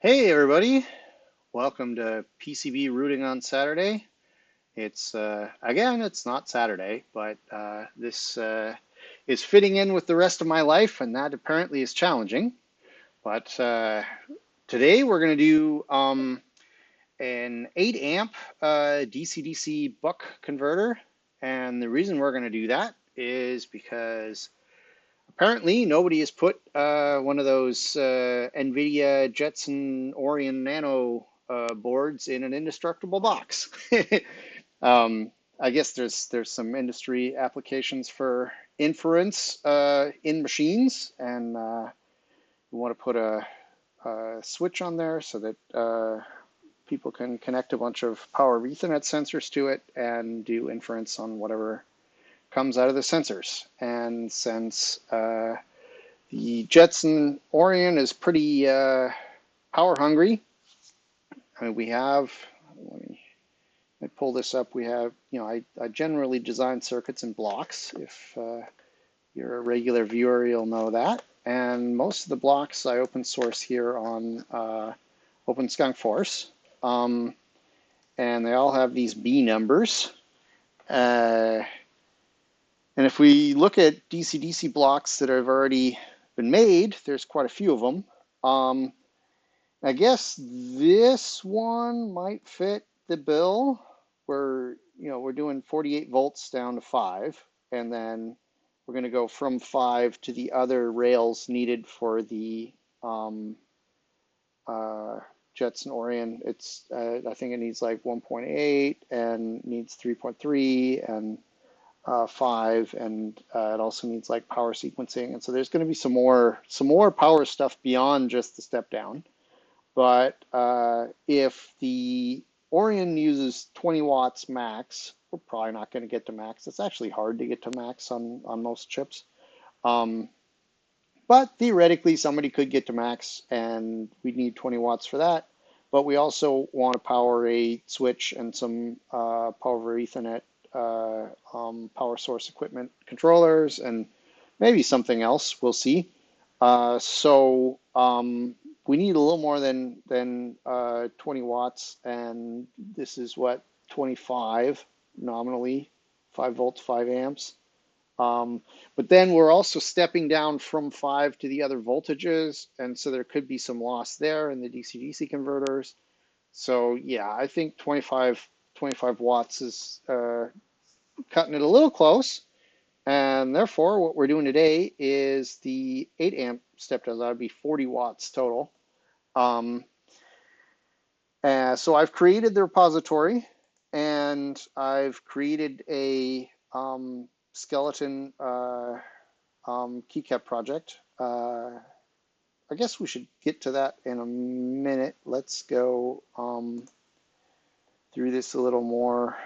Hey everybody, welcome to PCB Routing on Saturday. It's again, it's not Saturday, but this is fitting in with the rest of my life, and that apparently is challenging. But today we're going to do an 8 amp DCDC buck converter, and the reason we're going to do that is because apparently, nobody has put one of those NVIDIA Jetson Orion Nano boards in an indestructible box. I guess there's some industry applications for inference in machines, and we want to put a switch on there so that people can connect a bunch of power Ethernet sensors to it and do inference on whatever comes out of the sensors. And since the Jetson Orion is pretty power hungry, I mean, we have, let me pull this up. We have, I generally design circuits in blocks. If you're a regular viewer, you'll know that. And most of the blocks I open source here on Open Skunk Force. And they all have these B numbers. And if we look at DC-DC blocks that have already been made, there's quite a few of them. I guess this one might fit the bill. We're doing 48 volts down to 5, and then we're going to go from 5 to the other rails needed for the Jetson Orion. It's I think it needs like 1.8 and needs 3.3 and 5, and it also needs like power sequencing, and so there's going to be some more power stuff beyond just the step down. But if the Orion uses 20 watts max, we're probably not going to get to max. It's actually hard to get to max on most chips, but theoretically somebody could get to max, and we'd need 20 watts for that. But we also want to power a switch and some power over Ethernet power source equipment controllers, and maybe something else. We'll see. So we need a little more than 20 watts, and this is what, 25 nominally, 5 volts, 5 amps. But then we're also stepping down from 5 to the other voltages, and so there could be some loss there in the DC-DC converters. So yeah, I think 25 watts is cutting it a little close, and therefore what we're doing today is the 8 amp step down. That would be 40 watts total. So I've created the repository, and I've created a skeleton keycap project. I guess we should get to that in a minute. Let's go through this a little more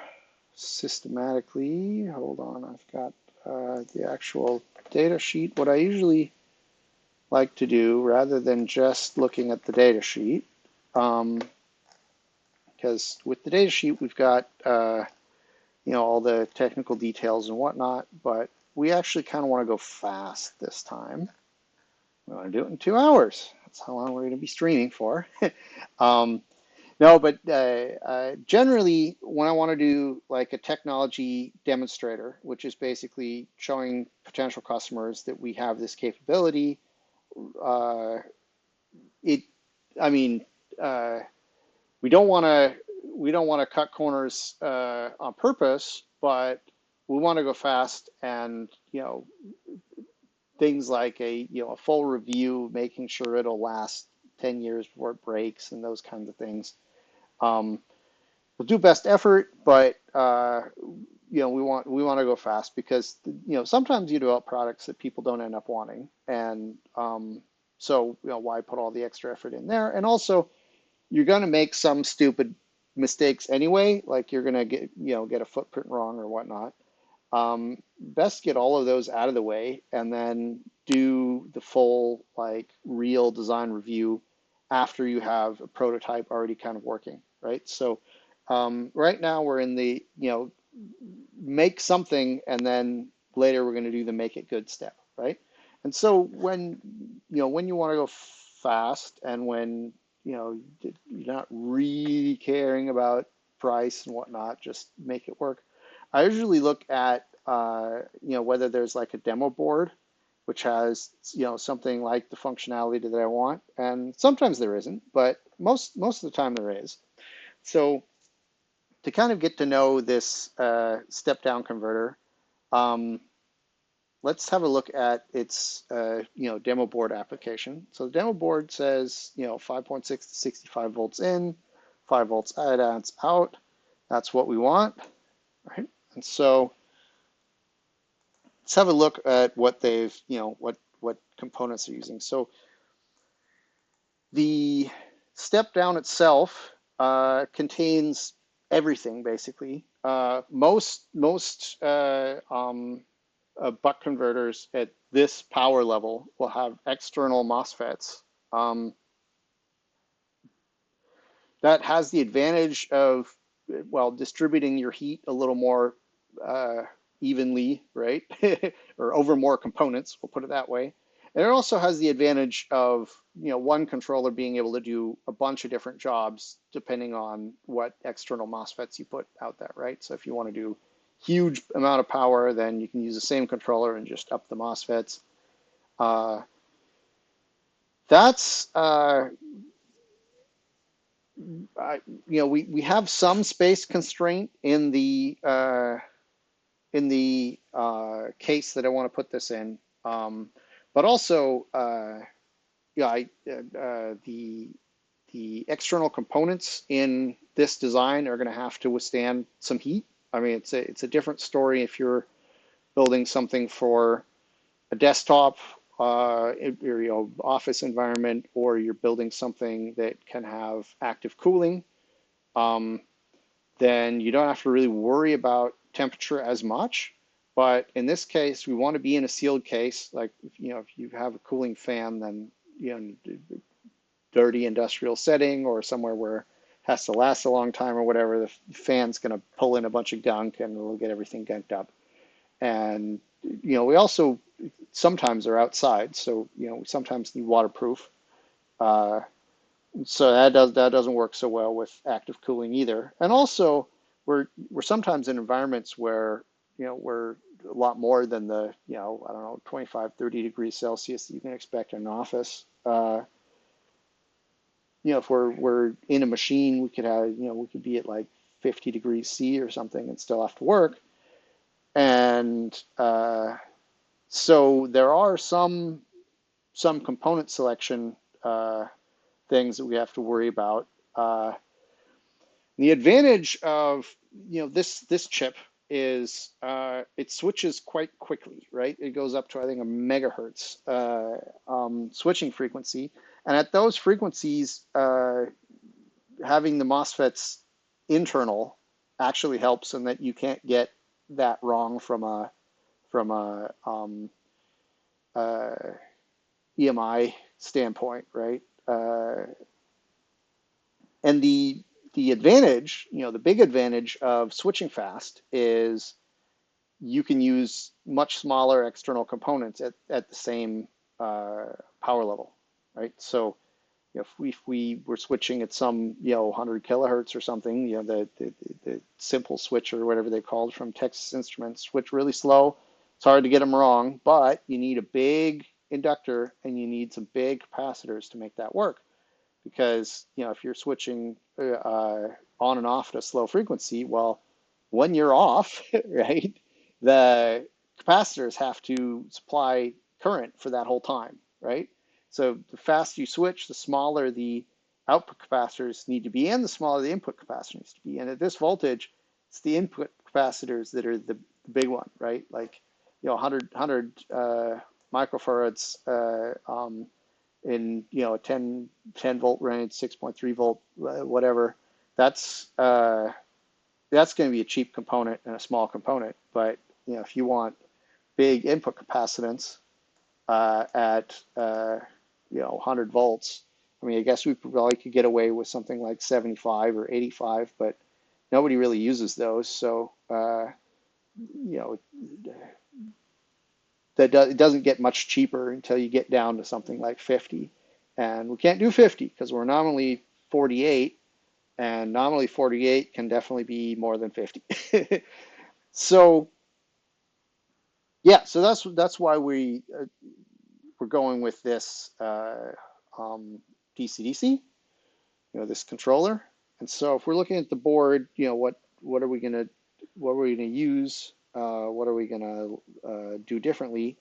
systematically. Hold on, I've got the actual data sheet. What I usually like to do, rather than just looking at the data sheet, because with the data sheet we've got all the technical details and whatnot, but we actually kind of want to go fast this time. We want to do it in 2 hours. That's how long we're going to be streaming for. No, but generally, when I want to do like a technology demonstrator, which is basically showing potential customers that we have this capability, we don't want to cut corners on purpose, but we want to go fast, and things like a full review, making sure it'll last 10 years before it breaks, and those kinds of things. We'll do best effort, but we want to go fast, because sometimes you develop products that people don't end up wanting, and so why put all the extra effort in there? And also, you're going to make some stupid mistakes anyway, like you're going to get a footprint wrong or whatnot. Best get all of those out of the way, and then do the full real design review after you have a prototype already kind of working, right? So right now we're in the make something, and then later we're going to do the make it good step, right? And so when you want to go fast, and when you're not really caring about price and whatnot, just make it work. I usually look at, whether there's like a demo board, which has, something like the functionality that I want. And sometimes there isn't, but most of the time there is. So to kind of get to know this step down converter, um, let's have a look at its demo board application. So the demo board says 5.6 to 65 volts in, 5 volts out. That's what we want, right? And so let's have a look at what they've what components they're using. So the step down itself contains everything basically. Most buck converters at this power level will have external MOSFETs. That has the advantage of, well, distributing your heat a little more evenly, right? Or over more components, we'll put it that way. And it also has the advantage of, one controller being able to do a bunch of different jobs depending on what external MOSFETs you put out there, right? So if you want to do huge amount of power, then you can use the same controller and just up the MOSFETs. That's we have some space constraint in the case that I want to put this in, but also the external components in this design are going to have to withstand some heat. I mean, it's a different story if you're building something for a desktop office environment, or you're building something that can have active cooling. Then you don't have to really worry about temperature as much. But in this case, we want to be in a sealed case. Like, if you have a cooling fan, then, dirty industrial setting or somewhere where it has to last a long time or whatever, the fan's going to pull in a bunch of gunk and it'll get everything gunked up. And, we also sometimes are outside. So, we sometimes need waterproof. So that doesn't work so well with active cooling either. And also, we're sometimes in environments where we're a lot more than the I don't know, 25, 30 degrees Celsius that you can expect in an office. If we're in a machine, we could have we could be at like 50 degrees C or something and still have to work. And so there are some component selection things that we have to worry about. The advantage of this chip is it switches quite quickly, right? It goes up to, I think, a megahertz switching frequency, and at those frequencies, having the MOSFETs internal actually helps, in that you can't get that wrong from a EMI standpoint, right? And the advantage, the big advantage of switching fast is you can use much smaller external components at the same power level, right? So if we were switching at some 100 kilohertz or something, the simple switch or whatever they called from Texas Instruments switch really slow. It's hard to get them wrong, but you need a big inductor and you need some big capacitors to make that work. Because if you're switching on and off at a slow frequency, well, when you're off, right, the capacitors have to supply current for that whole time, right? So the faster you switch, the smaller the output capacitors need to be, and the smaller the input capacitor needs to be. And at this voltage, it's the input capacitors that are the big one, right? Like 100 microfarads in a 10 volt range, 6.3 volt, whatever. That's going to be a cheap component and a small component. But if you want big input capacitance at 100 volts, I mean, I guess we probably could get away with something like 75 or 85, but nobody really uses those. So it doesn't get much cheaper until you get down to something like 50. And we can't do 50 because we're nominally 48, and nominally 48 can definitely be more than 50. So yeah, so that's why we're going with this DCDC, this controller. And so if we're looking at the board, what are we gonna use? What are we gonna do differently?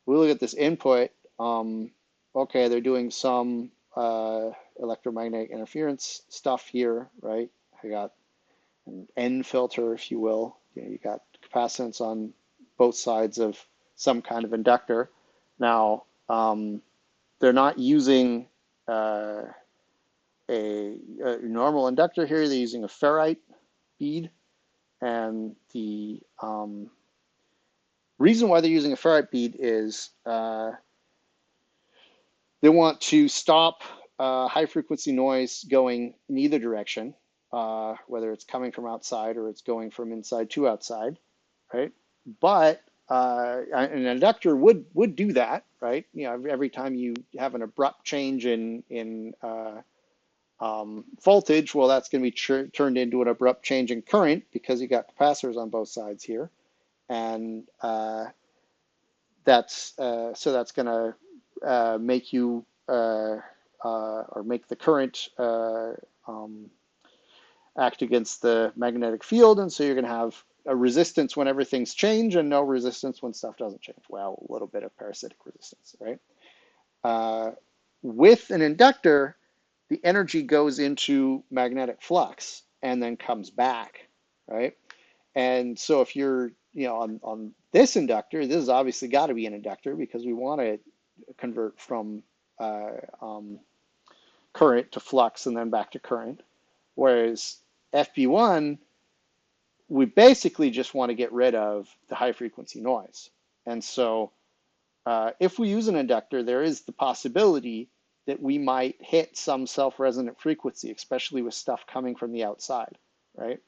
We look at this input. Okay, they're doing some electromagnetic interference stuff here, right? I got an N filter, if you will. You got capacitance on both sides of some kind of inductor. Now, they're not using a normal inductor here. They're using a ferrite bead, and the reason why they're using a ferrite bead is they want to stop high frequency noise going in either direction, whether it's coming from outside or it's going from inside to outside, right? But an inductor would do that, right? Every time you have an abrupt change in voltage, well, that's going to be turned into an abrupt change in current because you got capacitors on both sides here, and that's going to make you or make the current act against the magnetic field, and so you're going to have a resistance whenever things change and no resistance when stuff doesn't change. Well, a little bit of parasitic resistance, right? With an inductor, the energy goes into magnetic flux and then comes back, right? And so if you're, on this inductor, this has obviously got to be an inductor because we want to convert from current to flux and then back to current. Whereas FP1, we basically just want to get rid of the high frequency noise. And so if we use an inductor, there is the possibility that we might hit some self-resonant frequency, especially with stuff coming from the outside, right?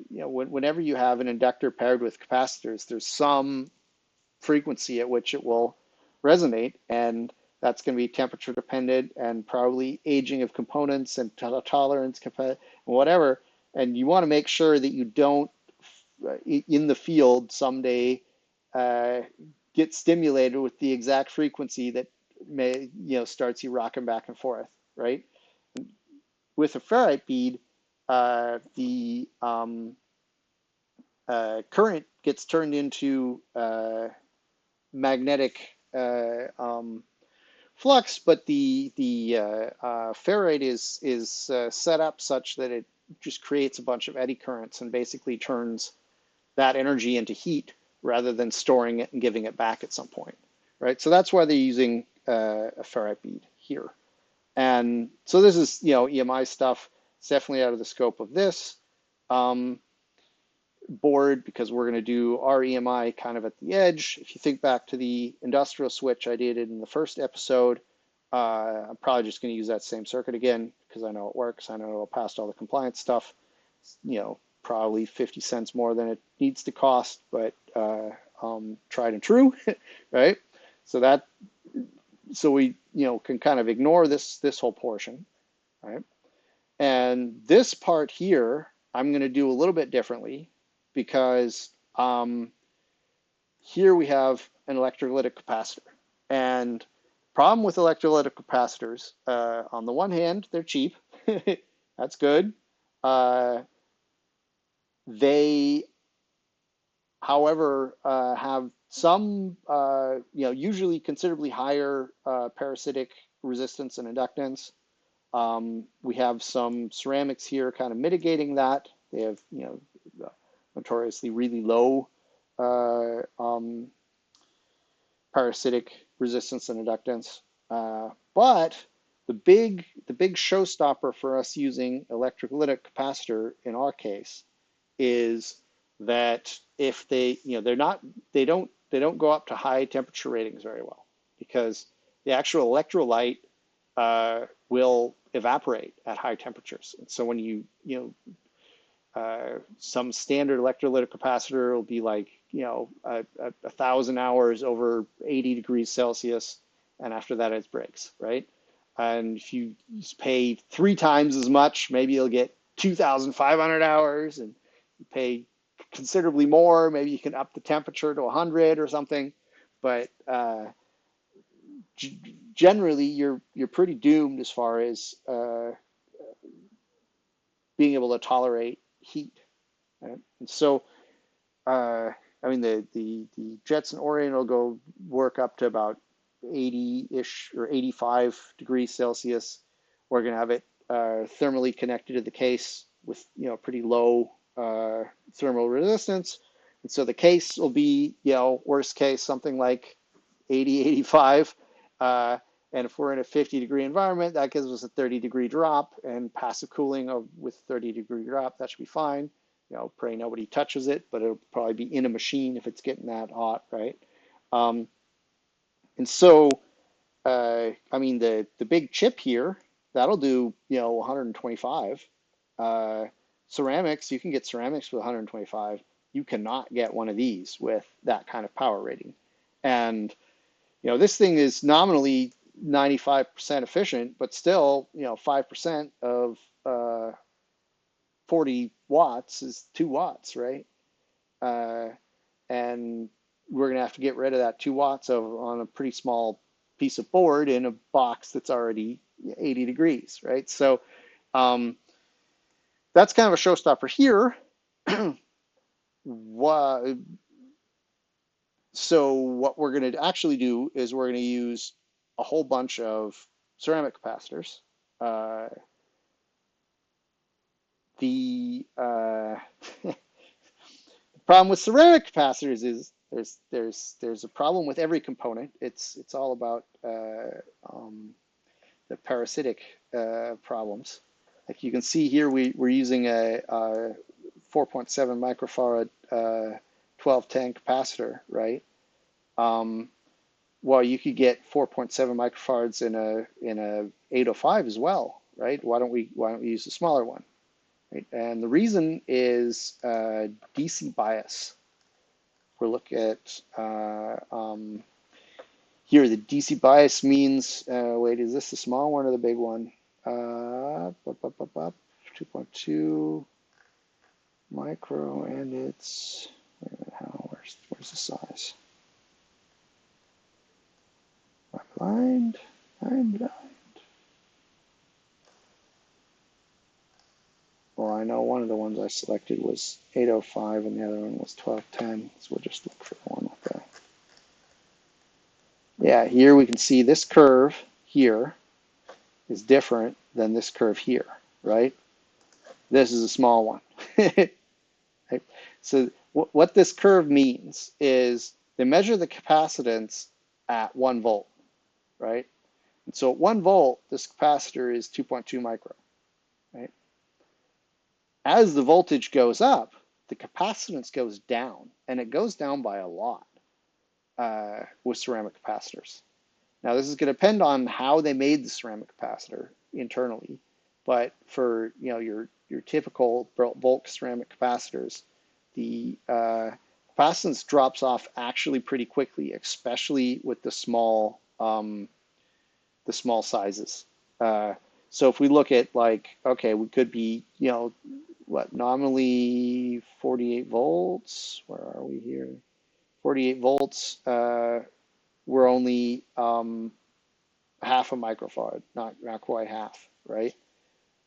Whenever you have an inductor paired with capacitors, there's some frequency at which it will resonate, and that's going to be temperature dependent and probably aging of components and tolerance, whatever. And you want to make sure that you don't, in the field someday, get stimulated with the exact frequency that starts you rocking back and forth, right? With a ferrite bead, the current gets turned into magnetic flux, but the ferrite is set up such that it just creates a bunch of eddy currents and basically turns that energy into heat rather than storing it and giving it back at some point, right? So that's why they're using a ferrite bead here. And so this is, EMI stuff. It's definitely out of the scope of this board because we're going to do our EMI kind of at the edge. If you think back to the industrial switch I did in the first episode, I'm probably just going to use that same circuit again because I know it works. I know it'll pass all the compliance stuff. Probably 50 cents more than it needs to cost, but tried and true, right? So we can kind of ignore this whole portion, right? And this part here, I'm going to do a little bit differently because here we have an electrolytic capacitor. And problem with electrolytic capacitors, on the one hand, they're cheap. That's good. They, however, have some, usually considerably higher parasitic resistance and inductance. We have some ceramics here kind of mitigating that. They have, notoriously really low parasitic resistance and inductance. But the big showstopper for us using electrolytic capacitor in our case is that if they don't go up to high temperature ratings very well because the actual electrolyte will evaporate at high temperatures. And so when some standard electrolytic capacitor will be like 1,000 hours over 80 degrees Celsius, and after that it breaks, right? And if you pay 3 times as much, maybe you'll get 2,500 hours, and you pay considerably more, maybe you can up the temperature to 100 or something. But generally, you're pretty doomed as far as being able to tolerate heat. Right? And so, I mean, the Jetson Orient will go work up to about 80-ish or 85 degrees Celsius. We're going to have it thermally connected to the case with pretty low thermal resistance. And so the case will be, worst case, something like 80, 85. And if we're in a 50-degree environment, that gives us a 30-degree drop, and passive cooling with 30-degree drop, that should be fine. Pray nobody touches it, but it'll probably be in a machine if it's getting that hot, right? And so, I mean, the big chip here, that'll do, 125. Ceramics, you can get ceramics with 125. You cannot get one of these with that kind of power rating. And, this thing is nominally 95% efficient, but still, 5% of 40 watts is 2 watts, right? And we're going to have to get rid of that 2 watts on a pretty small piece of board in a box that's already 80 degrees, right? So that's kind of a showstopper here. So what we're going to actually do is we're going to use a whole bunch of ceramic capacitors. The problem with ceramic capacitors is there's a problem with every component. It's all about the parasitic problems. Like you can see here, we're using a 4.7 microfarad 1210 capacitor, right? Well, you could get 4.7 microfarads in a 805 as well, right? Why don't we use a smaller one? Right? And the reason is DC bias. We'll look at here, the DC bias means, wait, is this the small one or the big one? 2.2 micro, and it's, where's the size? I'm blind. Well, I know one of the ones I selected was 805 and the other one was 1210, so we'll just look for the one with that. Yeah, here we can see this curve here is different than this curve here, right? This is a small one. Right? So what this curve means is they measure the capacitance at 1 volt, right? And so at 1 volt, this capacitor is 2.2 micro, right? As the voltage goes up, the capacitance goes down, and it goes down by a lot with ceramic capacitors. Now, this is going to depend on how they made the ceramic capacitor internally, but for your typical bulk ceramic capacitors, the capacitance drops off actually pretty quickly, especially with the small sizes. So if we look at okay, we could be nominally 48 volts. Where are we here? 48 volts. We're only half a microfarad, not quite half, right?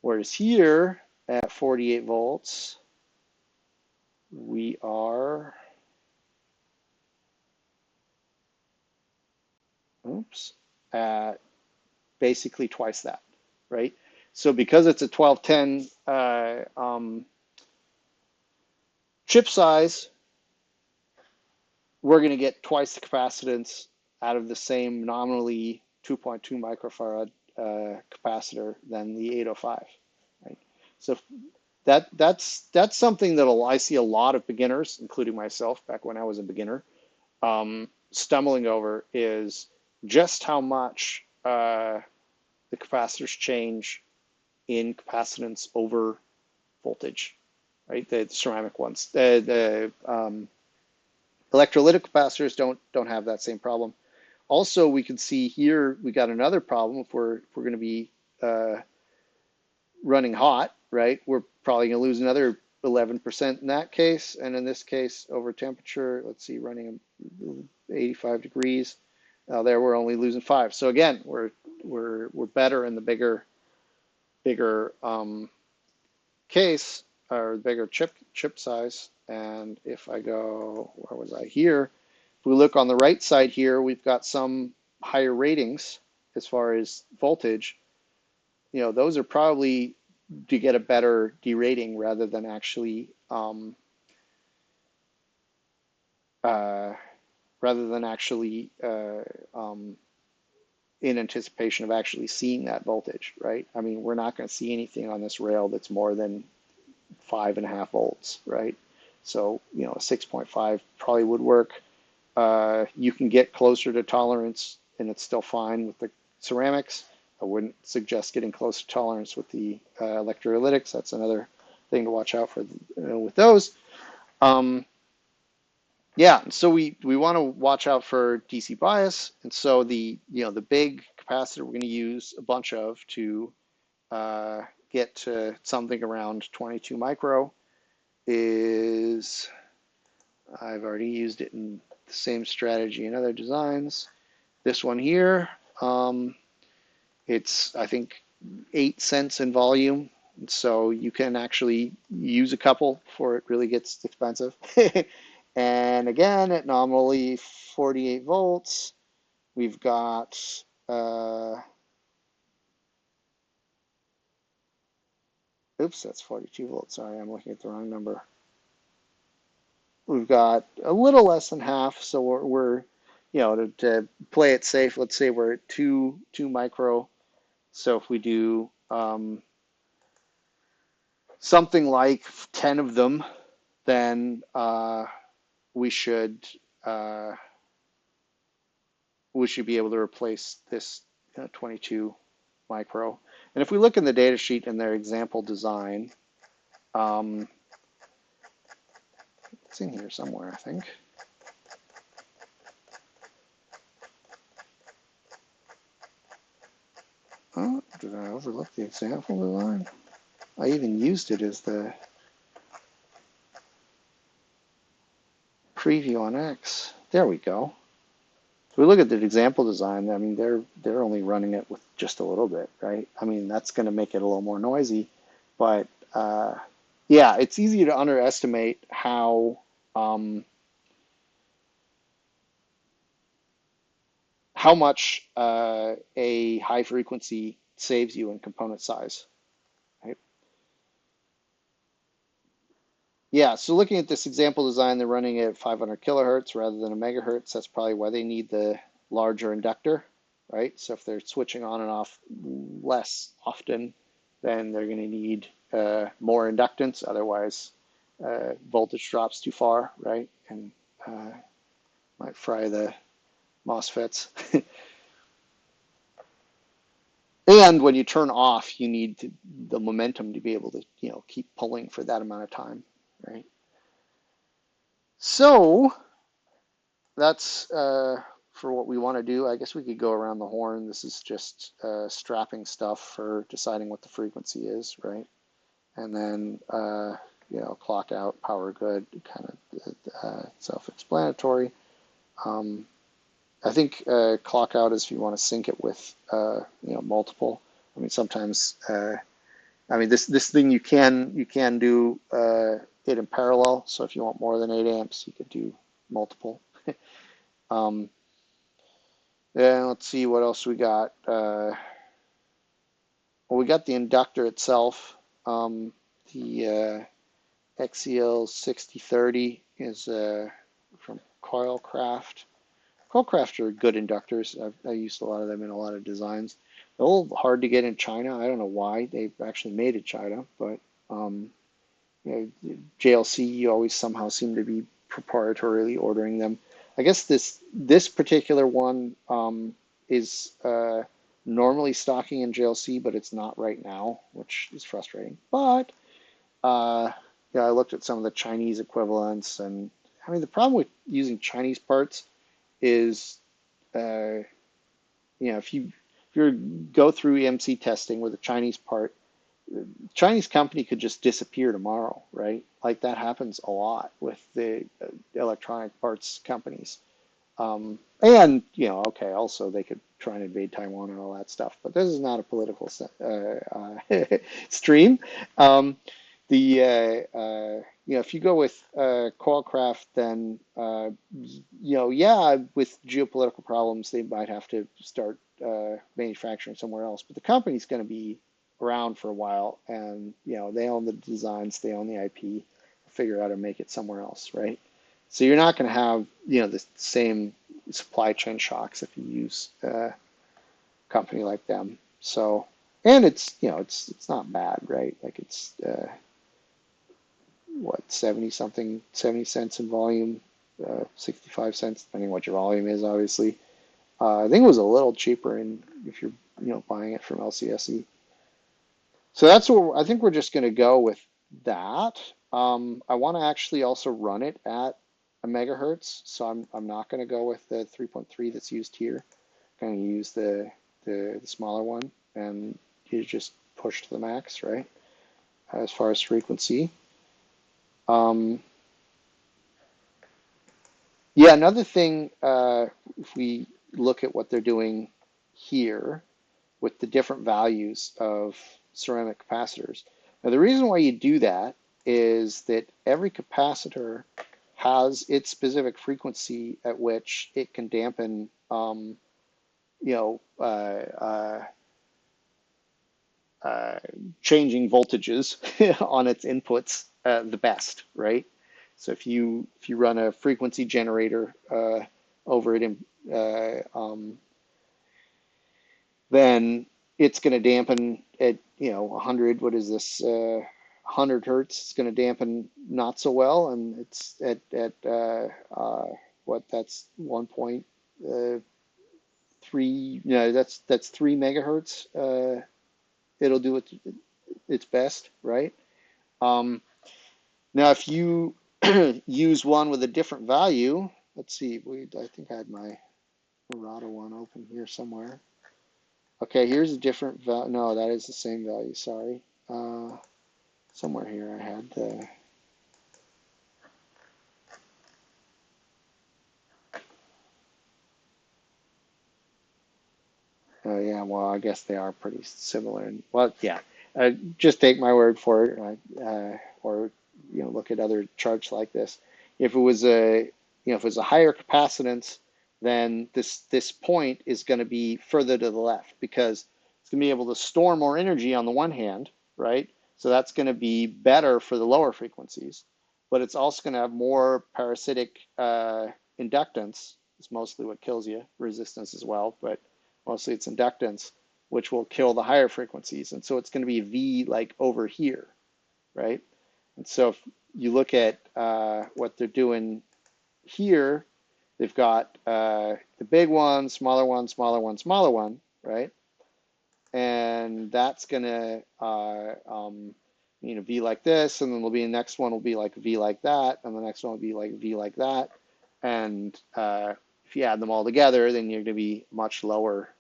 Whereas here at 48 volts, we are, at basically twice that, right? So because it's a 1210 chip size, we're going to get twice the capacitance out of the same nominally 2.2 microfarad capacitor than the 805, right? So that's something that I see a lot of beginners, including myself back when I was a beginner, stumbling over, is just how much the capacitors change in capacitance over voltage, right? The ceramic ones. The electrolytic capacitors don't have that same problem. Also, we can see here we got another problem if we're going to be uh, running hot, right? We're probably going to lose another 11% in that case, and in this case, over temperature, let's see, running 85 degrees. There, we're only losing 5. So again, we're better in the bigger case, or bigger chip size. And if I go, where was I here? If we look on the right side here, we've got some higher ratings as far as voltage. You know, those are probably to get a better derating rather than actually uh, rather than actually in anticipation of actually seeing that voltage, right? I mean, we're not going to see anything on this rail that's more than 5.5 volts, right? So, you know, a 6.5 probably would work. You can get closer to tolerance, and it's still fine with the ceramics. I wouldn't suggest getting close to tolerance with the electrolytics. That's another thing to watch out for with those. Yeah, so we want to watch out for DC bias, and so the the big capacitor we're going to use a bunch of to get to something around 22 micro is, I've already used it in the same strategy in other designs. This one here, it's I think 8 cents in volume, so you can actually use a couple before it really gets expensive. And again, at nominally 48 volts, we've got oops, that's 42 volts. Sorry, I'm looking at the wrong number. We've got a little less than half, so we're you know, to play it safe, let's say we're at 2 micro. So if we do something like 10 of them, then we should uh, be able to replace this 22 micro. And if we look in the data sheet in their example design, it's in here somewhere, I think. Oh, did I overlook the example design? I even used it as the preview on X. There we go. So we look at the example design. I mean, they're only running it with just a little bit, right? I mean, that's going to make it a little more noisy, but yeah, it's easy to underestimate how much a high frequency saves you in component size, right? Yeah, so looking at this example design, they're running at 500 kilohertz rather than a megahertz. That's probably why they need the larger inductor, right? So if they're switching on and off less often, then they're going to need more inductance. Otherwise, voltage drops too far, right? And might fry the MOSFETs. And when you turn off, you need the momentum to be able to, keep pulling for that amount of time, right? So that's for what we want to do. I guess we could go around the horn. This is just strapping stuff for deciding what the frequency is, right? And then, clock out, power good, kind of self-explanatory. I think clock out is if you want to sync it with, multiple. I mean, sometimes, this thing you can do it in parallel. So if you want more than 8 amps, you could do multiple. Then let's see what else we got. Well, we got the inductor itself. The XEL 6030 is from Coilcraft. Coilcraft are good inductors. I used a lot of them in a lot of designs. They're a little hard to get in China. I don't know why. They actually made in China, but JLC, you always somehow seem to be proprietarily ordering them. I guess this particular one is normally stocking in JLC, but it's not right now, which is frustrating. But yeah, I looked at some of the Chinese equivalents, and I mean the problem with using Chinese parts is if you go through EMC testing with a Chinese part, Chinese company could just disappear tomorrow, right? Like that happens a lot with the electronic parts companies. And, okay, also they could try and invade Taiwan and all that stuff, but this is not a political stream. Um, if you go with Qualcraft, then, yeah, with geopolitical problems, they might have to start manufacturing somewhere else, but the company's going to be around for a while, and, they own the designs, they own the IP, figure out how to make it somewhere else, right? So you're not going to have, the same supply chain shocks if you use a company like them. So, and it's not bad, right? Like it's, 70 cents in volume, 65 cents, depending what your volume is, obviously. I think it was a little cheaper if you're, buying it from LCSE. So that's what I think we're just going to go with that. I want to actually also run it at a megahertz, so I'm not going to go with the 3.3 that's used here. I'm going to use the smaller one, and you just push to the max, right? As far as frequency. Yeah, another thing, if we look at what they're doing here with the different values of ceramic capacitors. Now, the reason why you do that is that every capacitor has its specific frequency at which it can dampen, changing voltages on its inputs the best, right? So if you run a frequency generator over it, then it's going to dampen at 100. What is this? 100 hertz. It's going to dampen not so well, and it's at what? That's 1.3. That's 3 megahertz. It'll do its best, right? Now, if you use one with a different value, let's see. I think I had my Murata one open here somewhere. Okay, here's a different value. No, that is the same value. Sorry. Somewhere here I had the. Oh yeah, well I guess they are pretty similar. Well, yeah, just take my word for it, or look at other charts like this. If it was a higher capacitance, then this point is going to be further to the left because it's going to be able to store more energy on the one hand, right? So that's going to be better for the lower frequencies, but it's also going to have more parasitic inductance. It's mostly what kills you, resistance as well, but mostly it's inductance, which will kill the higher frequencies. And so it's going to be V like over here, right? And so if you look at what they're doing here, they've got the big one, smaller one, smaller one, smaller one, right? And that's going to V like this, and then there'll be the next one will be like V like that, and the next one will be like V like that. And if you add them all together, then you're going to be much lower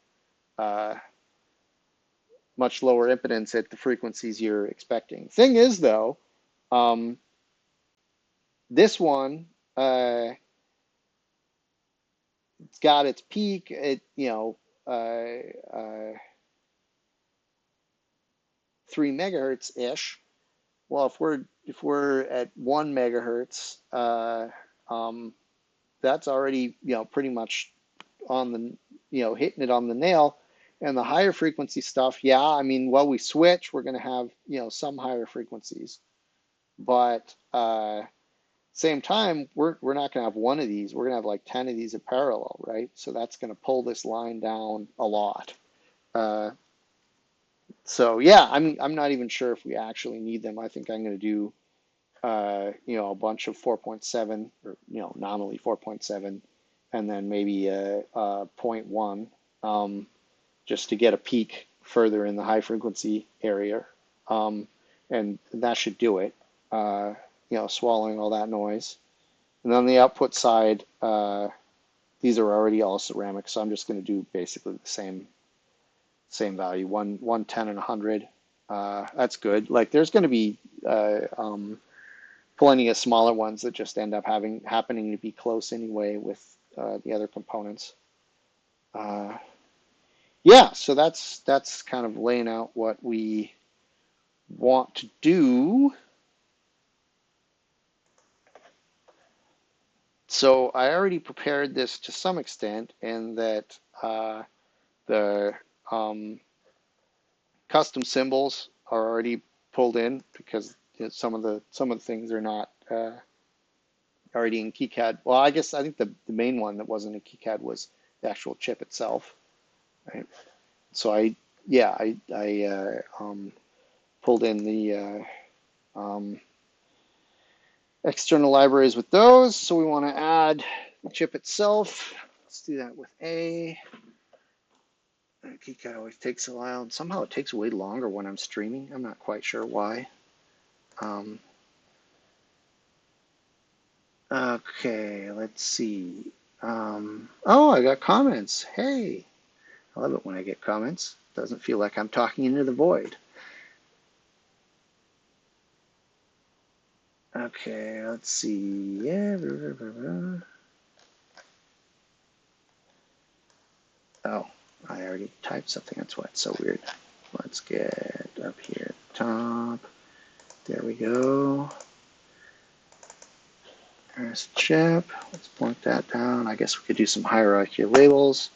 impedance at the frequencies you're expecting. Thing is, though, this one, it's got its peak at 3 megahertz ish. Well, if we're at 1 megahertz, that's already pretty much on the hitting it on the nail. And the higher frequency stuff, yeah, I mean, while we switch, we're going to have some higher frequencies, but same time, we're not going to have one of these. We're going to have like 10 of these in parallel, right? So that's going to pull this line down a lot. So yeah, I'm not even sure if we actually need them. I think I'm going to do a bunch of 4.7 or nominally 4.7, and then maybe a 0.1, just to get a peak further in the high frequency area, and that should do it. Swallowing all that noise. And on the output side, These are already all ceramic, so I'm just going to do basically the same value, 110 and 100. That's good. Like there's going to be plenty of smaller ones that just end up happening to be close anyway with the other components. Uh, yeah, so that's kind of laying out what we want to do. So I already prepared this to some extent, in that the custom symbols are already pulled in, because some of the things are not already in KiCad. Well, I think the main one that wasn't in KiCad was the actual chip itself, right? So I pulled in the external libraries with those. So we want to add the chip itself. Let's do that with A. KiCad always takes a while, and somehow it takes way longer when I'm streaming. I'm not quite sure why. Okay, let's see. Oh, I got comments. Hey, I love it when I get comments. Doesn't feel like I'm talking into the void. Okay, let's see. Yeah. Oh, I already typed something. That's why it's so weird. Let's get up here at the top. There we go. There's the chip. Let's plunk that down. I guess we could do some hierarchical labels.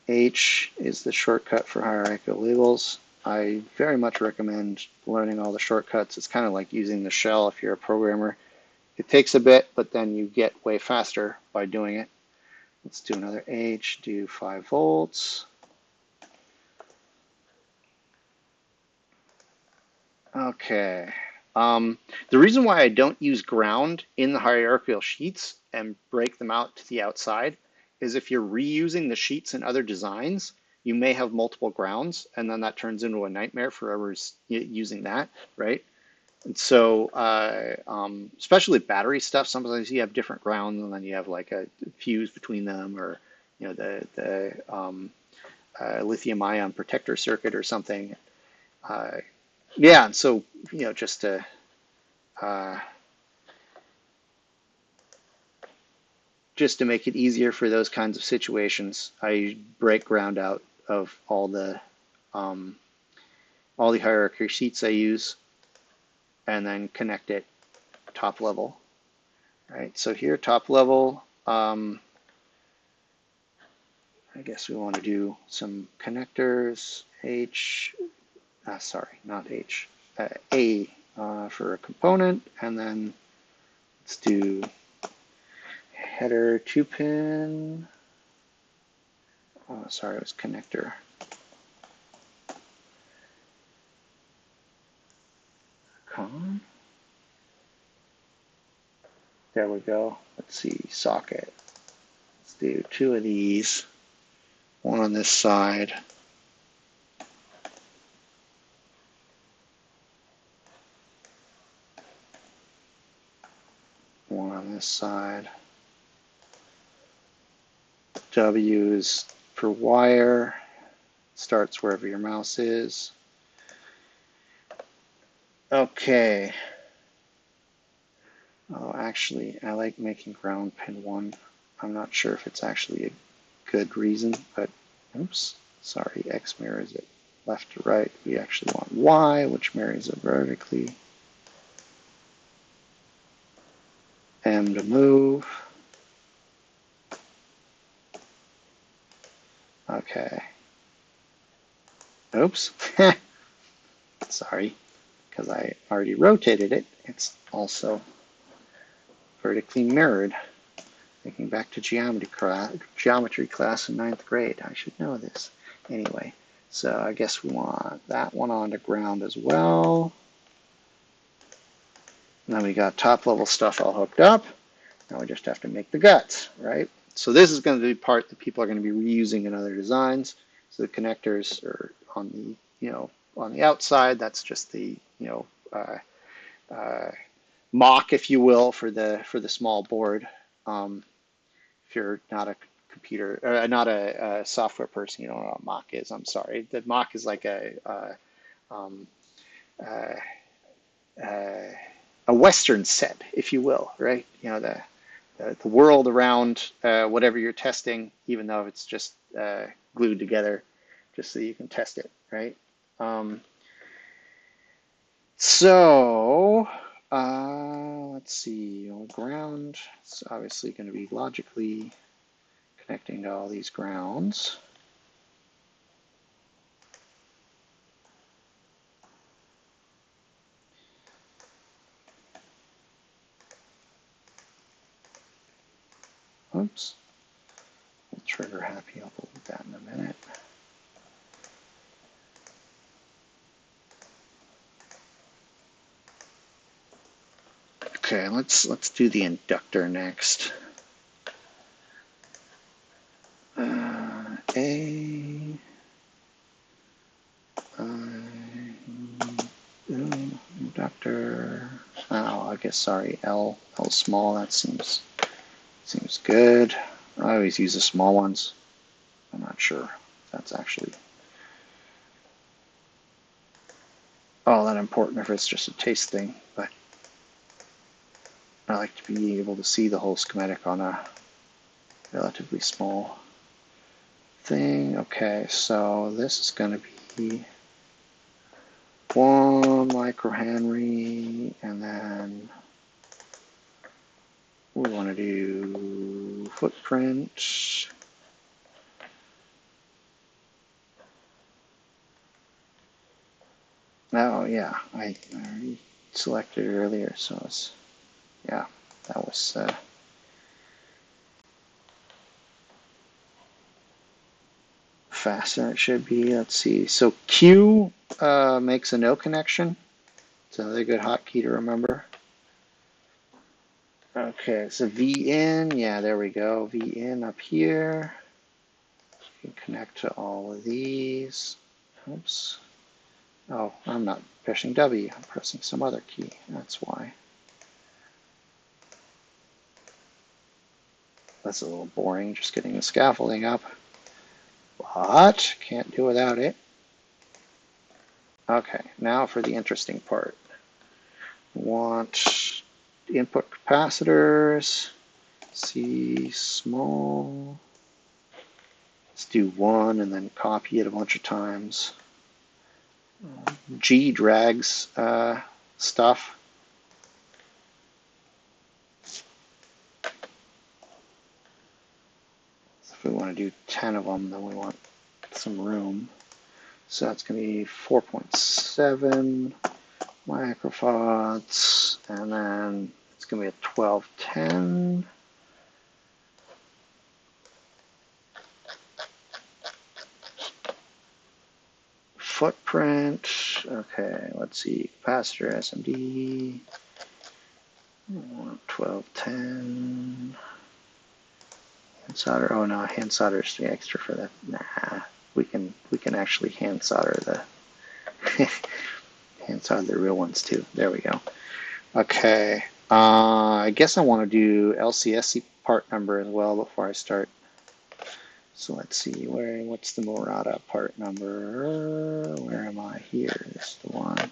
H is the shortcut for hierarchical labels. I very much recommend learning all the shortcuts. It's kind of like using the shell if you're a programmer. It takes a bit, but then you get way faster by doing it. Let's do another H, do 5 volts. Okay. The reason why I don't use ground in the hierarchical sheets and break them out to the outside is if you're reusing the sheets in other designs, you may have multiple grounds, and then that turns into a nightmare for whoever's using that, right? And so, especially battery stuff, sometimes you have different grounds, and then you have like a fuse between them, or the lithium-ion protector circuit or something. Yeah, and so just to make it easier for those kinds of situations, I break ground out of all the hierarchy sheets I use, and then connect it top level. Right. So here, top level. I guess we want to do some connectors. H. Sorry, not H. A for a component, and then let's do header 2-pin. Oh, sorry, it was connector. There we go. Let's see, socket. Let's do 2 of these. One on this side. One on this side. W is for wire. Starts wherever your mouse is. Okay. Oh, actually, I like making ground pin 1. I'm not sure if it's actually a good reason, but oops, sorry, X mirrors it left to right. We actually want Y, which mirrors it vertically. M to move. Okay. Oops. Sorry, because I already rotated it. It's also vertically mirrored. Thinking back to geometry class in 9th grade. I should know this. Anyway, so I guess we want that one on the ground as well. And then we got top level stuff all hooked up. Now we just have to make the guts, right? So this is going to be the part that people are going to be reusing in other designs. So the connectors are on the, on the outside. That's just the, mock, if you will, for the small board. If you're not a computer, not a software person. You don't know what mock is. I'm sorry. The mock is like um, uh, a Western set, if you will, right? You know, the world around whatever you're testing, even though it's just glued together, just so you can test it, right? Um, so let's see. Ground. It's obviously going to be logically connecting to all these grounds. Oops. We'll trigger happy. I'll delete that in a minute. Okay, let's do the inductor next. Inductor. Oh, I guess sorry. L small. That seems good. I always use the small ones. I'm not sure if that's actually all that important if it's just a taste thing, but I like to be able to see the whole schematic on a relatively small thing. Okay, so this is going to be 1 microhenry, and then we want to do footprint. Oh yeah, I already selected it earlier, so it's, yeah, that was faster than it should be. Let's see. So Q makes a no connection. It's another good hotkey to remember. Okay, so V in, yeah, there we go. V in up here. You can connect to all of these. Oops. Oh, I'm not pressing W. I'm pressing some other key. That's why. That's a little boring, just getting the scaffolding up. But can't do without it. Okay, now for the interesting part. We want input capacitors. C small. Let's do 1 and then copy it a bunch of times. G drags stuff. So if we want to do 10 of them, then we want some room. So that's going to be 4.7 microfarads, and then it's going to be a 1210. Footprint. Okay, let's see. Capacitor SMD. 1210. Hand solder. Oh no, hand solder is the extra for that. Nah, we can actually hand solder the hand solder the real ones too. There we go. Okay. I guess I want to do LCSC part number as well before I start. So let's see, what's the Murata part number? Where am I here? This is the one.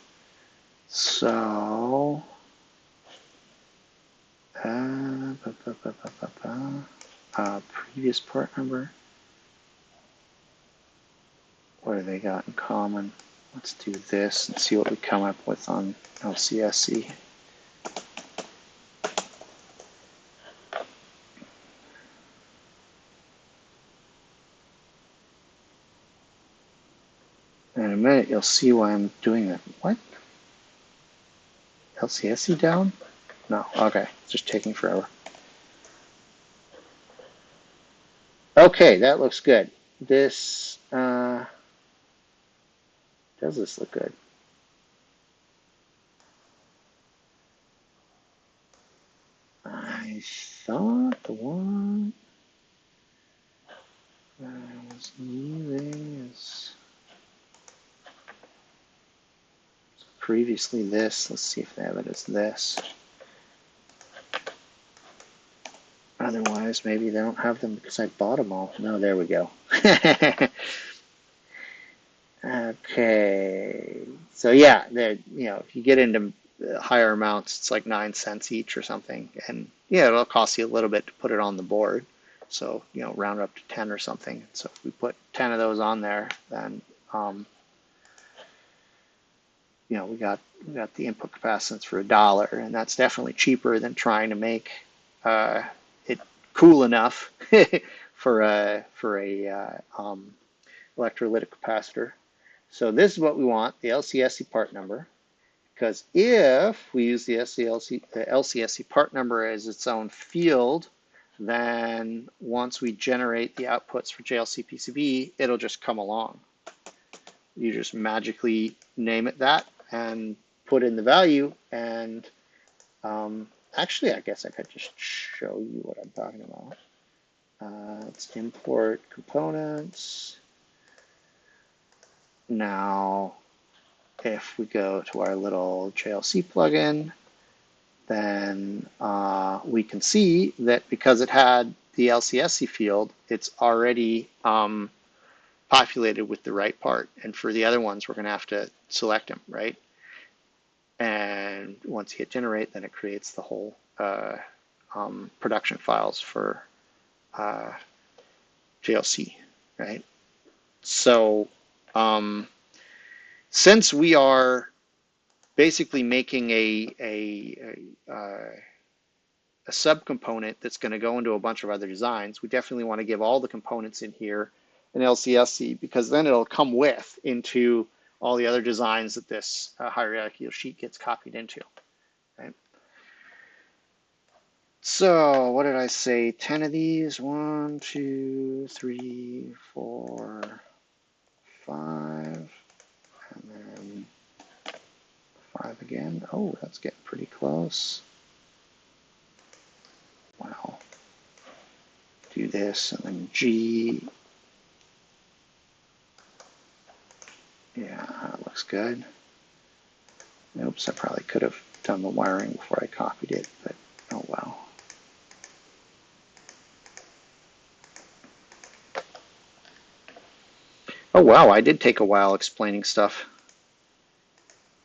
So, previous part number. What do they got in common? Let's do this and see what we come up with on LCSC. In a minute, you'll see why I'm doing that. What? LCSC down? No, okay, it's just taking forever. Okay, that looks good. This, does this look good? I thought the one that I was using is previously this. Let's see if they have it as this. Otherwise, maybe they don't have them because I bought them all. No, there we go. Okay. So yeah, if you get into higher amounts, it's like 9 cents each or something, and yeah, it'll cost you a little bit to put it on the board. So round up to 10 or something. So if we put 10 of those on there, then we got the input capacitance for $1, and that's definitely cheaper than trying to make it cool enough for a electrolytic capacitor. So this is what we want, the LCSC part number, because if we use the LCSC part number as its own field, then once we generate the outputs for JLC PCB, it'll just come along. You just magically name it that and put in the value, and actually I guess I could just show you what I'm talking about. Let's import components. Now, if we go to our little JLC plugin, then we can see that because it had the LCSC field, it's already populated with the right part. And for the other ones, we're going to have to select them, right? And once you hit generate, then it creates the whole production files for JLC, right? So since we are basically making a subcomponent that's going to go into a bunch of other designs, we definitely want to give all the components in here an LCSC, because then it'll come with into all the other designs that this hierarchical sheet gets copied into. Right? So what did I say? 10 of these. 1, 2, 3, 4, 5, and then 5 again. Oh, that's getting pretty close. Wow. Do this, and then G. Yeah, that looks good. Oops, I probably could have done the wiring before I copied it, but oh well. Oh wow, I did take a while explaining stuff.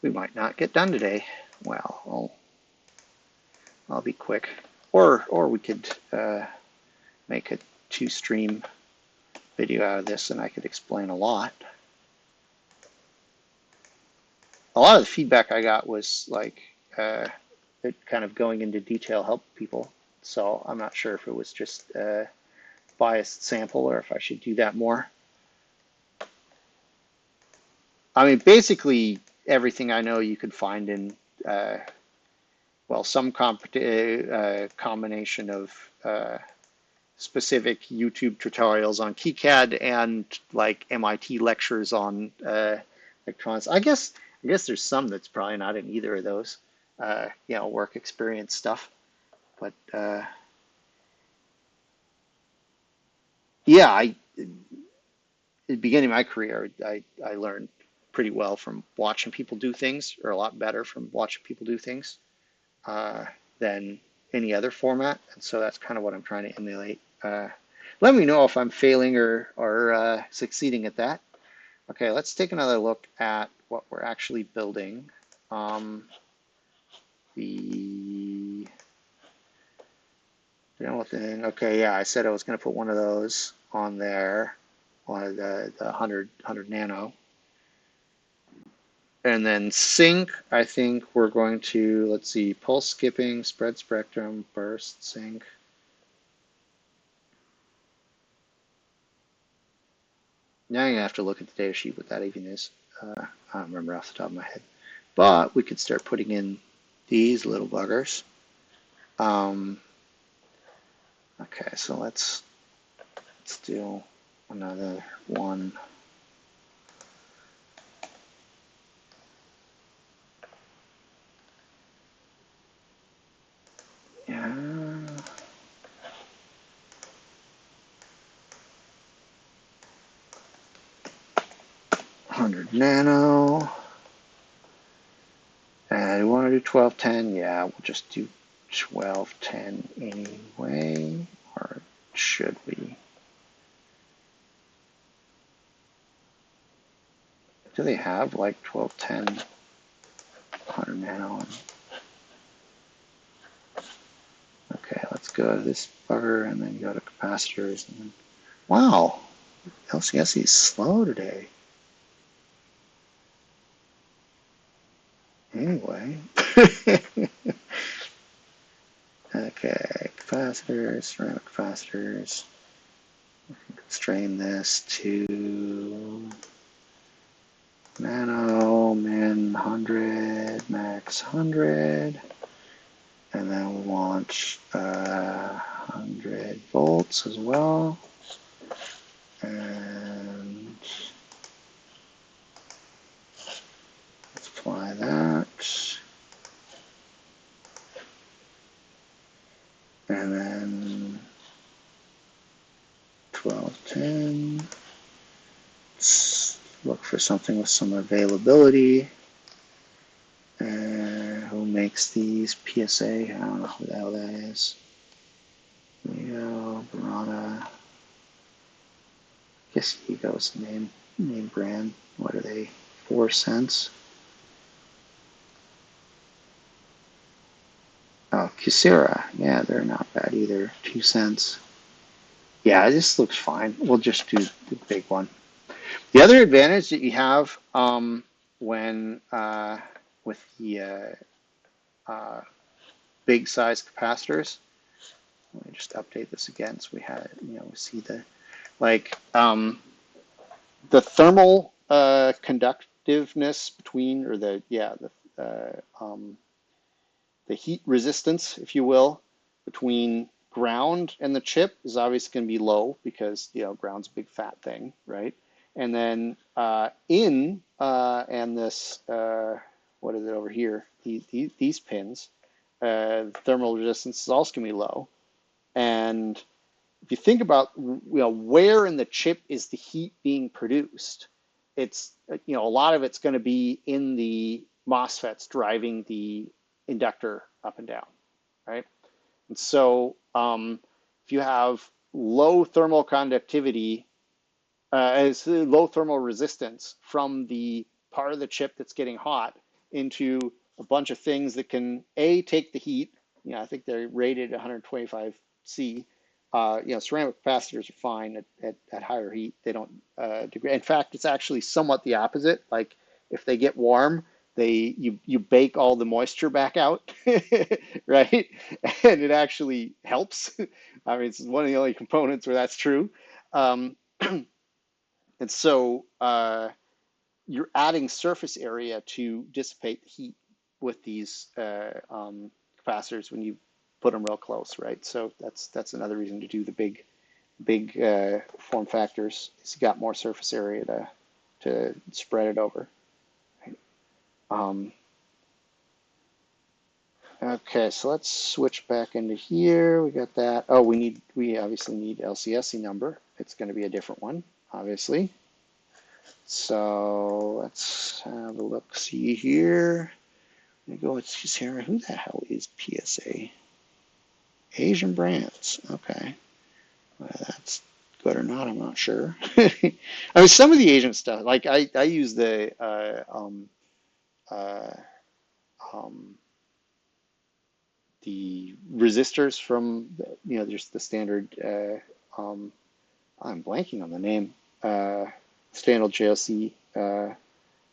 We might not get done today. Well, I'll be quick. Or we could make a 2-stream video out of this, and I could explain a lot. A lot of the feedback I got was like it kind of going into detail helped people. So I'm not sure if it was just a biased sample or if I should do that more. I mean, basically everything I know you could find in, well, some combination of specific YouTube tutorials on KiCad and like MIT lectures on electronics. I guess there's some that's probably not in either of those, work experience stuff. But yeah, at the beginning of my career, I learned pretty well from watching people do things, or a lot better from watching people do things than any other format. And so that's kind of what I'm trying to emulate. Let me know if I'm failing or succeeding at that. Okay, let's take another look at what we're actually building. Okay, yeah, I said I was going to put one of those on there, one of the 100 nano. And then sync, I think we're going to, let's see, pulse skipping, spread spectrum, burst, sync. Now I'm going to have to look at the data sheet what that even is. I don't remember off the top of my head. But we could start putting in these little buggers. Okay, so let's do another one. Yeah. 100 nano. And we want to do 1210. Yeah, we'll just do 1210 anyway, or should we? Do they have like 1210 100 nano? Okay, let's go to this bugger and then go to capacitors. And then, wow, LCSC is slow today. Anyway. Okay, capacitors, ceramic capacitors. Constrain this to nano, min 100, max 100. And then we want 100 volts as well. And let's apply that. And then 1210. Let's look for something with some availability. Who makes these? PSA? I don't know who the hell that is. Leo, Barada. I guess Ego's the name brand. What are they? 4 cents. Oh, Kyocera. Yeah, they're not bad either. 2 cents. Yeah, this looks fine. We'll just do the big one. The other advantage that you have when with the big size capacitors. Let me just update this again so we have it. We see the the thermal conductiveness between, or the heat resistance, if you will, between ground and the chip is obviously going to be low because ground's a big fat thing, right? And then and this what is it over here? These pins, thermal resistance is also going to be low. And if you think about where in the chip is the heat being produced, it's a lot of it's going to be in the MOSFETs driving the inductor up and down, right? And so if you have low thermal conductivity, as low thermal resistance from the part of the chip that's getting hot into a bunch of things that can take the heat. I think they're rated 125 C. Ceramic capacitors are fine at higher heat. They don't degrade. In fact, it's actually somewhat the opposite. Like if they get warm, you bake all the moisture back out, right? And it actually helps. I mean, it's one of the only components where that's true. And so you're adding surface area to dissipate the heat with these capacitors when you put them real close, right? So that's another reason to do the big form factors. Is you got more surface area to spread it over. Right? Okay, so let's switch back into here. We got that. Oh, we obviously need LCSC number. It's going to be a different one, obviously. So let's have a look. See here. Let me go with Sarah. Who the hell is PSA? Asian brands. Okay. Well, that's good or not, I'm not sure. I mean, some of the Asian stuff, like I use the resistors from there's the standard. I'm blanking on the name. Standard JLC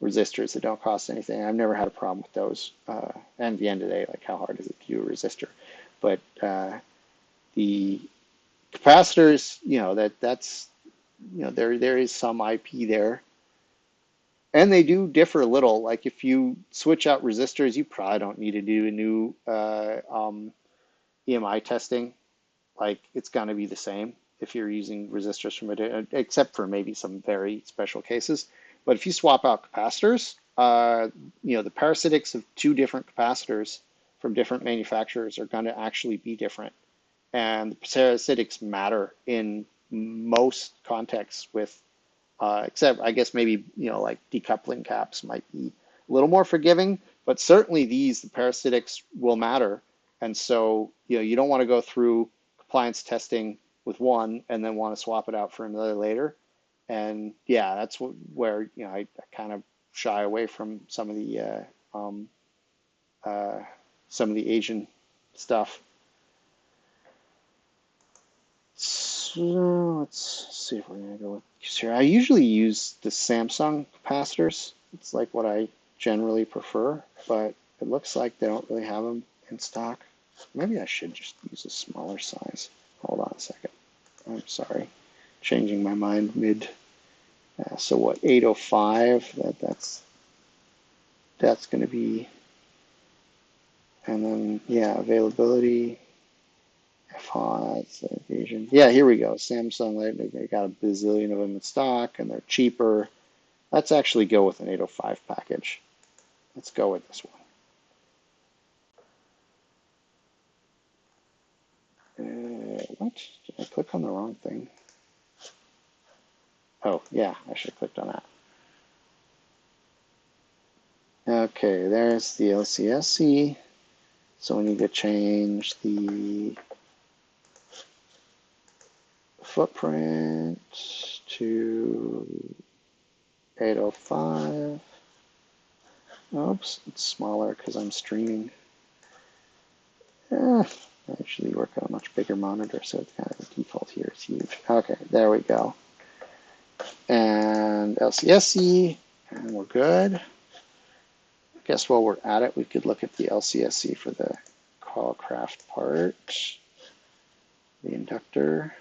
resistors that don't cost anything. I've never had a problem with those. And at the end of the day, like how hard is it to do a resistor? But the capacitors, that's there is some IP there, and they do differ a little. Like if you switch out resistors, you probably don't need to do a new EMI testing. Like it's going to be the same if you're using resistors from except for maybe some very special cases. But if you swap out capacitors, the parasitics of 2 different capacitors from different manufacturers are going to actually be different. And the parasitics matter in most contexts with, except I guess maybe, like decoupling caps might be a little more forgiving, but certainly the parasitics will matter. And so, you don't want to go through compliance testing with one and then want to swap it out for another later. And yeah, that's where, I kind of shy away from um, uh, some of the Asian stuff. So let's see if we're gonna go with here. I usually use the Samsung capacitors. It's like what I generally prefer, but it looks like they don't really have them in stock. Maybe I should just use a smaller size. Hold on a second. I'm sorry, changing my mind mid. So what? 805. That's going to be, and then yeah, availability. F-Hot, Asian. Yeah, here we go. Samsung, they got a bazillion of them in stock, and they're cheaper. Let's actually go with an 805 package. Let's go with this one. What? Did I click on the wrong thing? Oh, yeah, I should have clicked on that. Okay, there's the LCSC. So we need to change the footprint to 805. Oops, it's smaller because I'm streaming. I usually work on a much bigger monitor, so it's kind of the default here is huge. Okay, there we go. And LCSC, and we're good. I guess while we're at it, we could look at the LCSC for the Callcraft part, the inductor.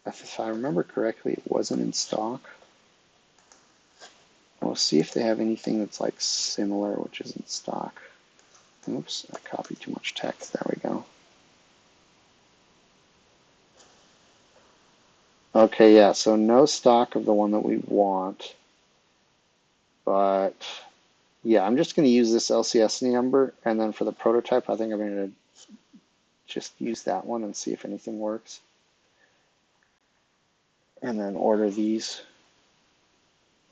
If I remember correctly, it wasn't in stock. We'll see if they have anything that's like similar, which is in stock. Oops, I copied too much text. There we go. Okay, yeah, so no stock of the one that we want. But yeah, I'm just going to use this LCSC number, and then for the prototype, I think I'm going to just use that one and see if anything works. And then order these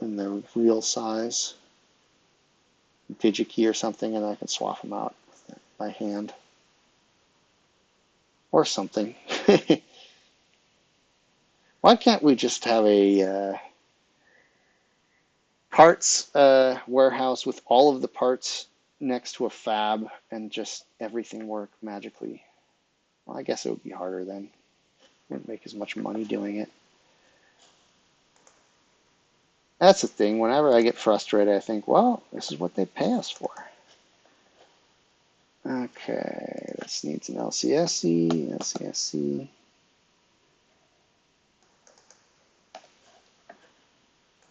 in the real size, DigiKey or something, and I can swap them out by hand or something. Why can't we just have a parts warehouse with all of the parts next to a fab and just everything work magically? Well, I guess it would be harder then. Wouldn't make as much money doing it. That's the thing. Whenever I get frustrated, I think, well, this is what they pay us for. Okay, this needs an LCSC.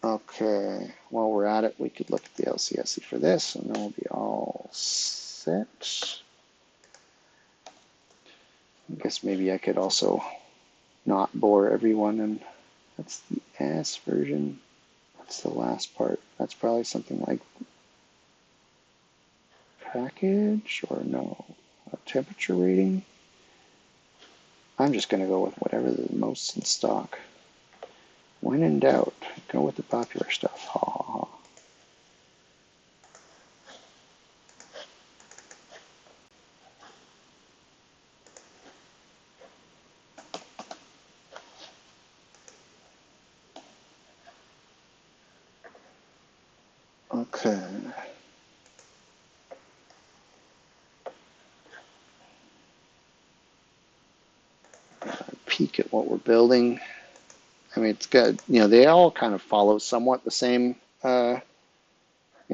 Okay, while we're at it, we could look at the LCSC for this, and then we'll be all set. I guess maybe I could also not bore everyone, and that's the S version. What's the last part? That's probably something like package, or no, a temperature rating. I'm just going to go with whatever the most in stock. When in doubt, go with the popular stuff. Ha ha ha. Okay. Peek at what we're building. I mean, it's good. They all kind of follow somewhat the same thing.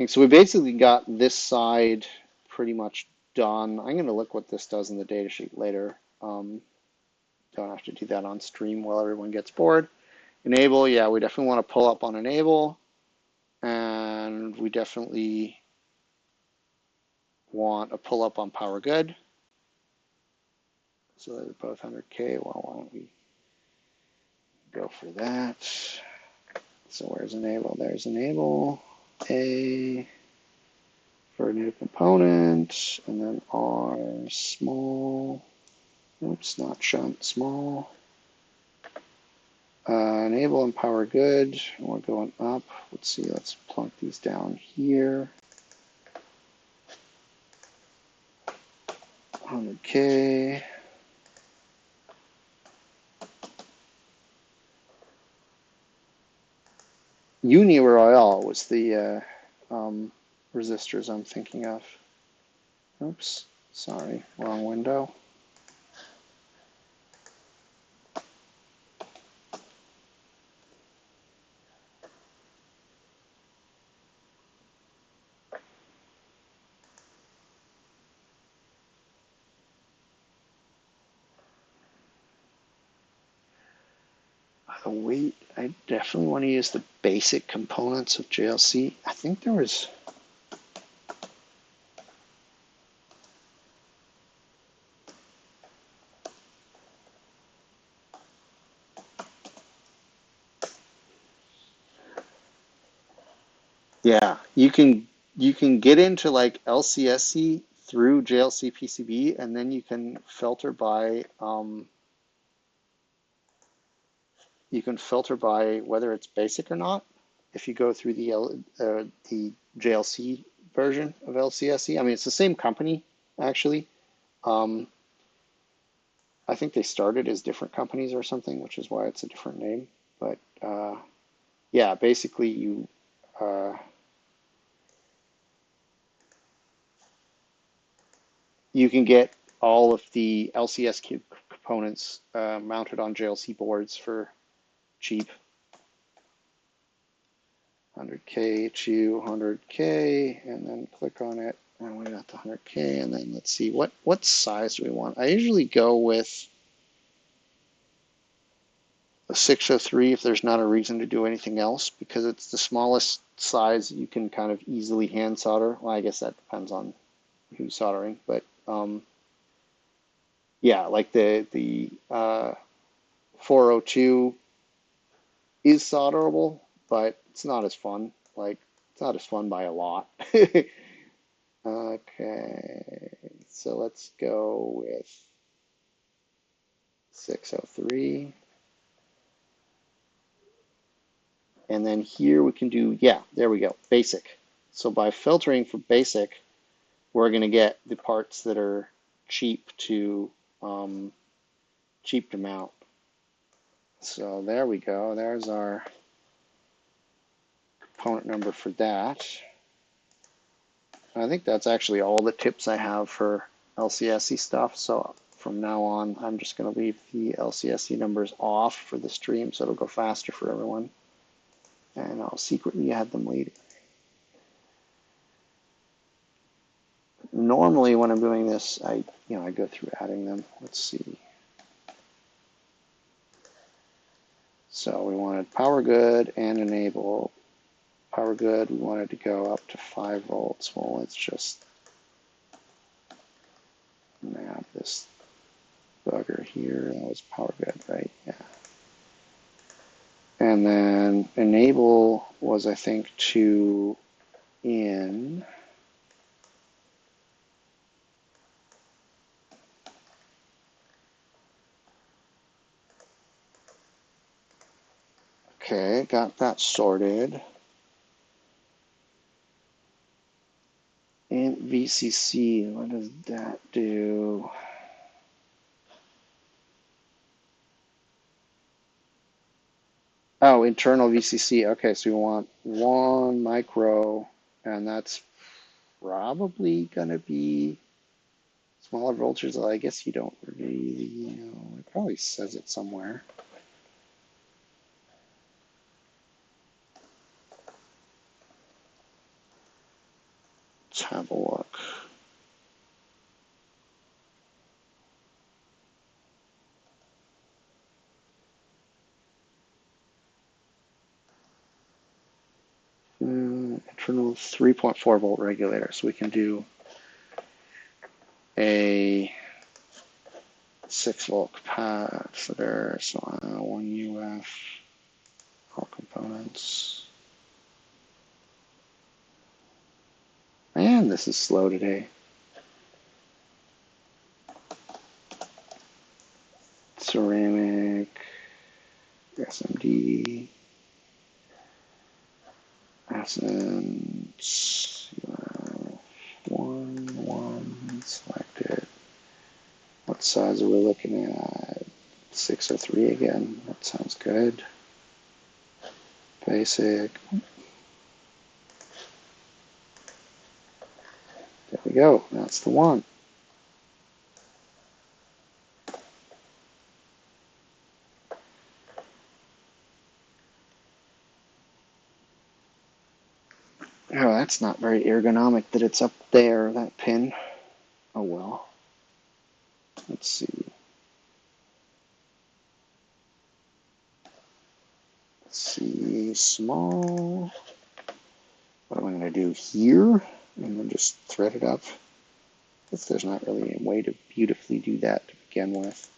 So we basically got this side pretty much done. I'm going to look what this does in the datasheet later. Don't have to do that on stream while everyone gets bored. Enable, yeah, we definitely want to pull up on enable. And we definitely want a pull up on power good. So they're both 100K. Well, why don't we go for that? So where's enable? There's enable. A for a new component, and then R small. Oops, not shunt, small. enable and power good. We're going up. Let's see, let's plunk these down here. 100K. Uni Royale was the resistors I'm thinking of. Oops, sorry, wrong window. The weight, I definitely want to use the basic components of JLC. I think there was... Yeah, you can get into like LCSC through JLC PCB, and then you can filter by whether it's basic or not. If you go through the JLC version of LCSC, I mean it's the same company actually. I think they started as different companies or something, which is why it's a different name. But yeah, basically you can get all of the LCS components mounted on JLC boards for cheap. 100K to 100K, and then click on it, and we got the 100K, and then let's see, what size do we want? I usually go with a 603 if there's not a reason to do anything else, because it's the smallest size you can kind of easily hand solder. Well, I guess that depends on who's soldering, but yeah, like the 402 is solderable, but it's not as fun. Like, it's not as fun by a lot. Okay, so let's go with 603. And then here we can do, yeah, there we go, basic. So by filtering for basic, we're going to get the parts that are cheap to mount. So there we go. There's our component number for that. I think that's actually all the tips I have for LCSC stuff. So from now on, I'm just going to leave the LCSC numbers off for the stream so it'll go faster for everyone. And I'll secretly add them later. Normally when I'm doing this, I go through adding them. Let's see. So we wanted power good and enable. Power good, we wanted to go up to 5 volts. Well, let's just map this bugger here. That was power good, right? Yeah. And then enable was, I think, 2 in. Okay, got that sorted. And VCC, what does that do? Oh, internal VCC. Okay, so we want 1 micro, and that's probably going to be smaller voltages. I guess you don't really know. It probably says it somewhere. Let's have a look. Internal 3.4 volt regulator. So we can do a 6 volt capacitor. So 1 UF, all components. Man, this is slow today. Ceramic. SMD, essence, 1, select it. What size are we looking at? 603 again. That sounds good. Basic. There we go. That's the one. Oh, that's not very ergonomic that it's up there, that pin. Oh well. Let's see. Let's see, small. What am I going to do here? And then just thread it up. If there's not really a way to beautifully do that to begin with.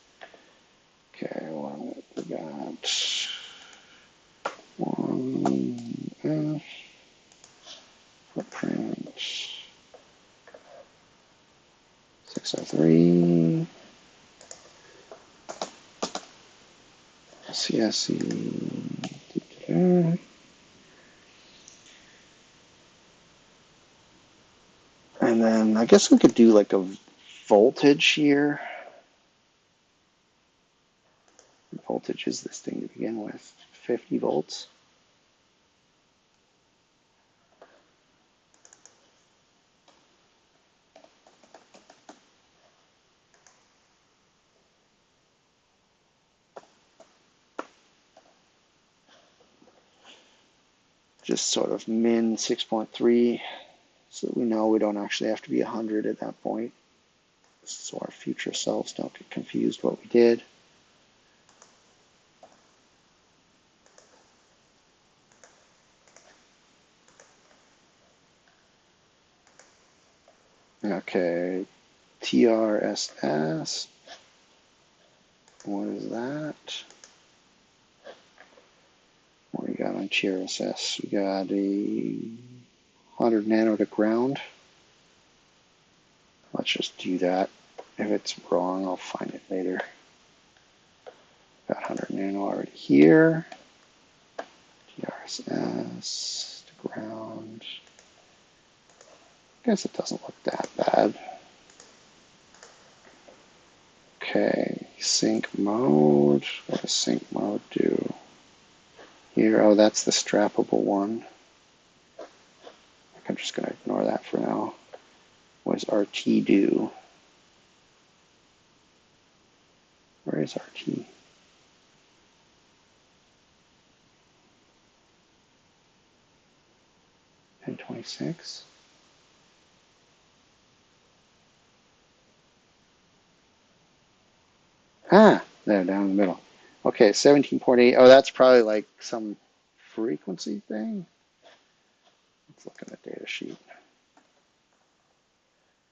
Okay, well, we got 1F, footprint, 603, CSC, and then I guess we could do like a voltage here. Voltage is this thing to begin with, 50 volts. Just sort of min 6.3, so that we know we don't actually have to be 100 at that point, so our future selves don't get confused what we did. Okay, TRSS, what is that? What do we got on TRSS? We got a 100 nano to ground. Let's just do that. If it's wrong, I'll find it later. Got 100 nano already here. TRSS to ground. I guess it doesn't look that bad. Okay, sync mode. What does sync mode do? Here, oh, that's the strappable one. I'm just going to ignore that for now. What does RT do? Where is RT? Pin 26. Ah, there, down in the middle. Okay, 17.8. Oh, that's probably like some frequency thing. Let's look at the data sheet.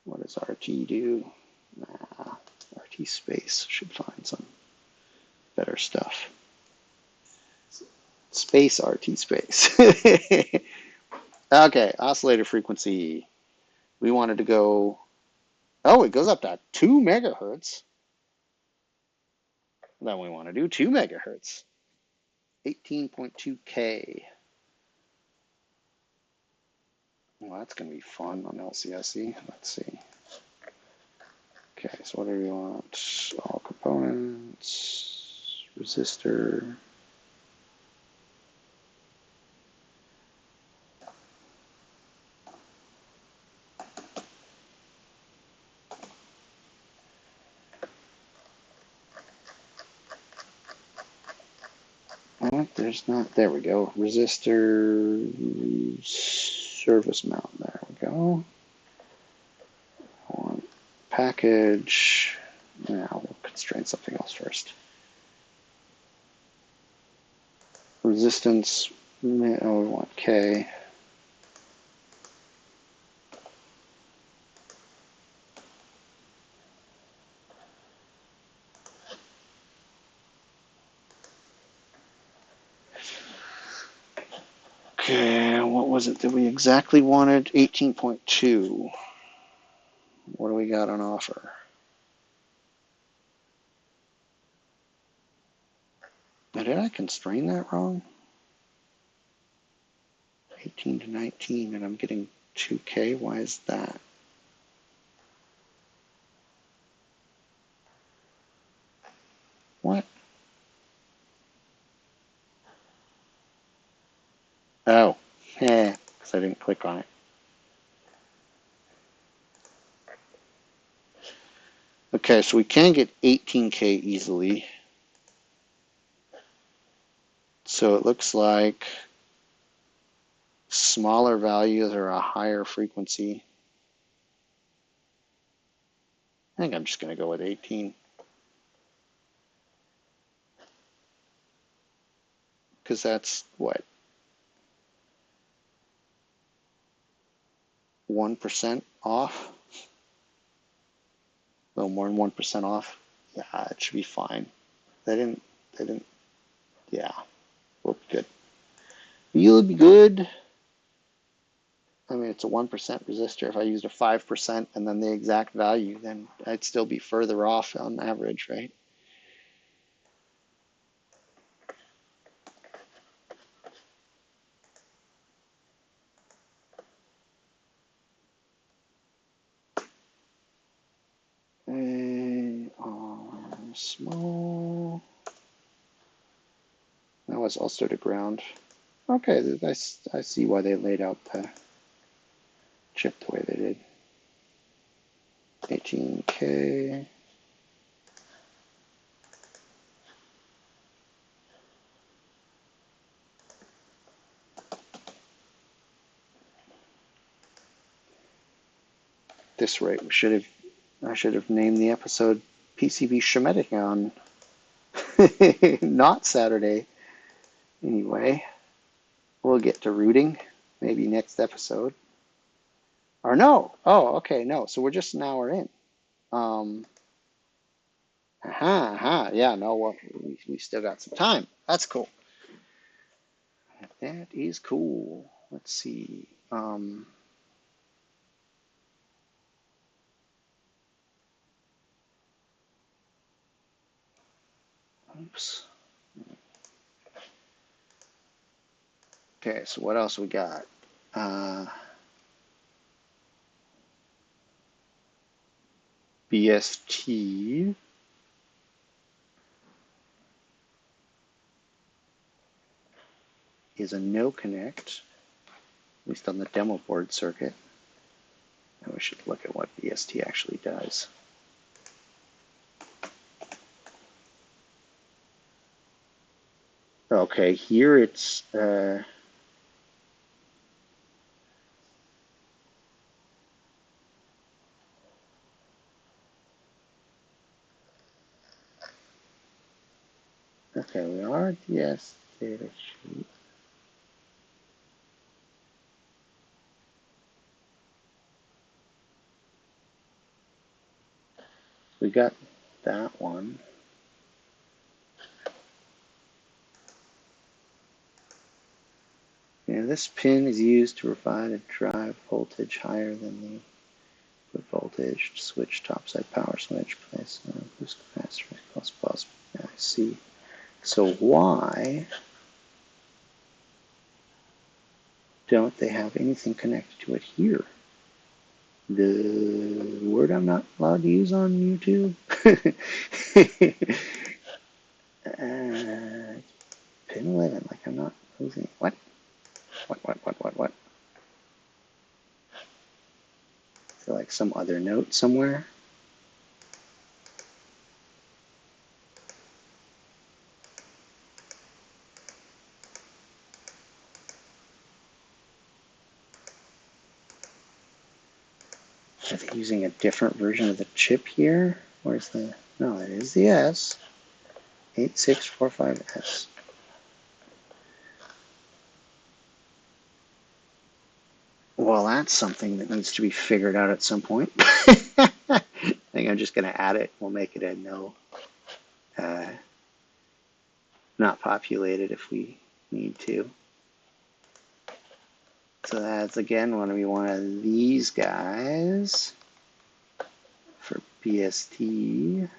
What does RT do? Nah, RT space should find some better stuff. Space RT space. Okay, oscillator frequency. We wanted to go, oh, it goes up to 2 megahertz. Then we want to do 2 megahertz. 18.2K. Well, that's going to be fun on LCSE. Let's see. Okay, so what do we want? All components, resistor. Oh, there's not, there we go. Resistor, service mount, there we go. On package, now we'll constrain something else first. Resistance, oh, we want K. Okay, what was it that we exactly wanted? 18.2. What do we got on offer? And did I constrain that wrong? 18 to 19, and I'm getting 2K. Why is that? What? Oh, because I didn't click on it. Okay, so we can get 18K easily. So it looks like smaller values are a higher frequency. I think I'm just going to go with 18. Because that's what? 1% off? A little more than 1% off. Yeah, it should be fine. They didn't, yeah, look good. You'll be good. I mean, it's a 1% resistor. If I used a 5% and then the exact value, then I'd still be further off on average, right? Small. That was also to ground. Okay, I see why they laid out the chip the way they did. 18K. This rate, I should have named the episode PCB Shemedican. Not Saturday. Anyway, we'll get to rooting maybe next episode. Or no. Oh, okay, no. So we're just an hour in. Yeah, no, well, we still got some time. That's cool. That is cool. Let's see. Oops. Okay, so what else we got? BST. Is a no connect, at least on the demo board circuit. And we should look at what BST actually does. Okay, here it's okay, we are DS data sheet. We got that one. And this pin is used to provide a drive voltage higher than the input voltage. Switch topside power switch. Place boost capacitor plus. Yeah, I see. So why don't they have anything connected to it here? The word I'm not allowed to use on YouTube. Pin 11, like I'm not losing. What? What? I feel like some other note somewhere. Are they using a different version of the chip here? Where's the, no, it is the S. 8645S. Well, that's something that needs to be figured out at some point. I think I'm just going to add it. We'll make it a no. Not populated if we need to. So that's again want to be one of these guys for BST.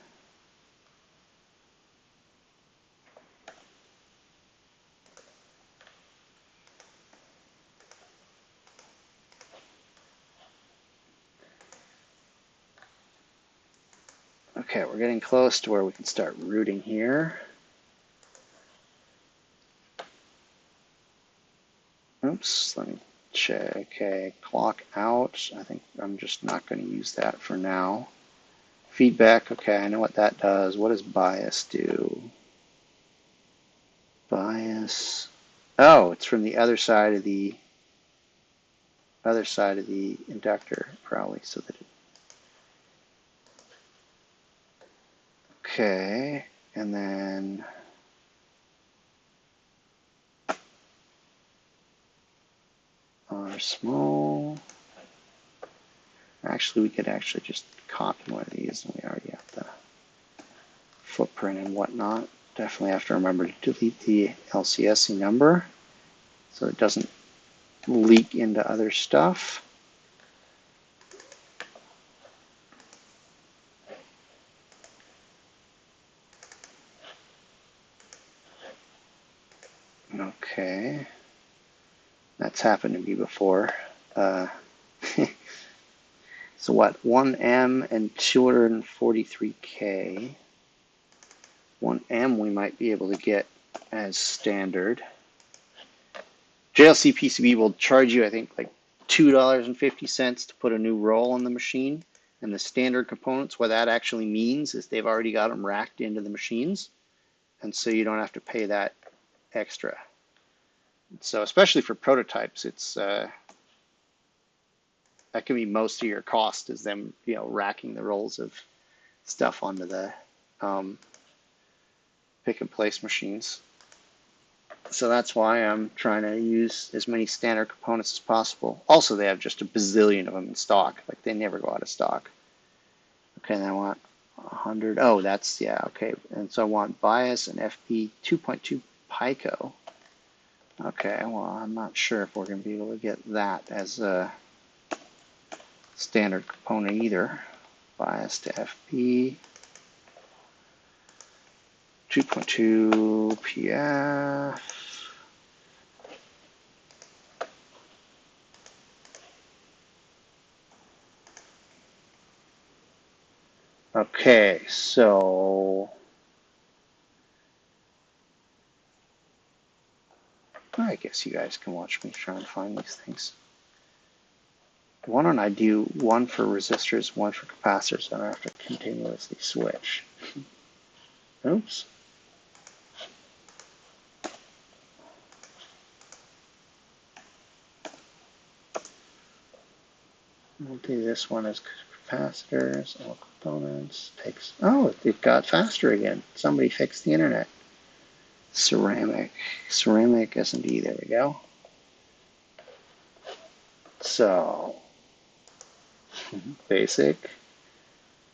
Okay, we're getting close to where we can start routing here. Oops, let me check. Okay, clock out. I think I'm just not going to use that for now. Feedback, okay, I know what that does. What does bias do? Bias. Oh, it's from the other side of the inductor, probably, so that it, okay, and then R small. Actually, we could actually just copy one of these, and we already have the footprint and whatnot. Definitely have to remember to delete the LCSC number so it doesn't leak into other stuff. Okay, that's happened to me before. So what, 1M and 243K. 1M we might be able to get as standard. JLC PCB will charge you, I think, like $2.50 to put a new roll on the machine. And the standard components, what that actually means is they've already got them racked into the machines. And so you don't have to pay that extra. So especially for prototypes, it's that can be most of your cost is them, racking the rolls of stuff onto the pick and place machines. So that's why I'm trying to use as many standard components as possible. Also, they have just a bazillion of them in stock. Like, they never go out of stock. Okay, and I want 100. Oh, that's, yeah, okay. And so I want bias and FP 2.2 pico. Okay, well, I'm not sure if we're going to be able to get that as a standard component either. Bias to FP 2.2 PF. Okay, so I guess you guys can watch me try and find these things. Why don't I do one for resistors, one for capacitors, so I don't have to continuously switch. Oops. We'll do this one as capacitors, all components. Takes. Oh, it got faster again. Somebody fixed the internet. Ceramic S&D. There we go. So basic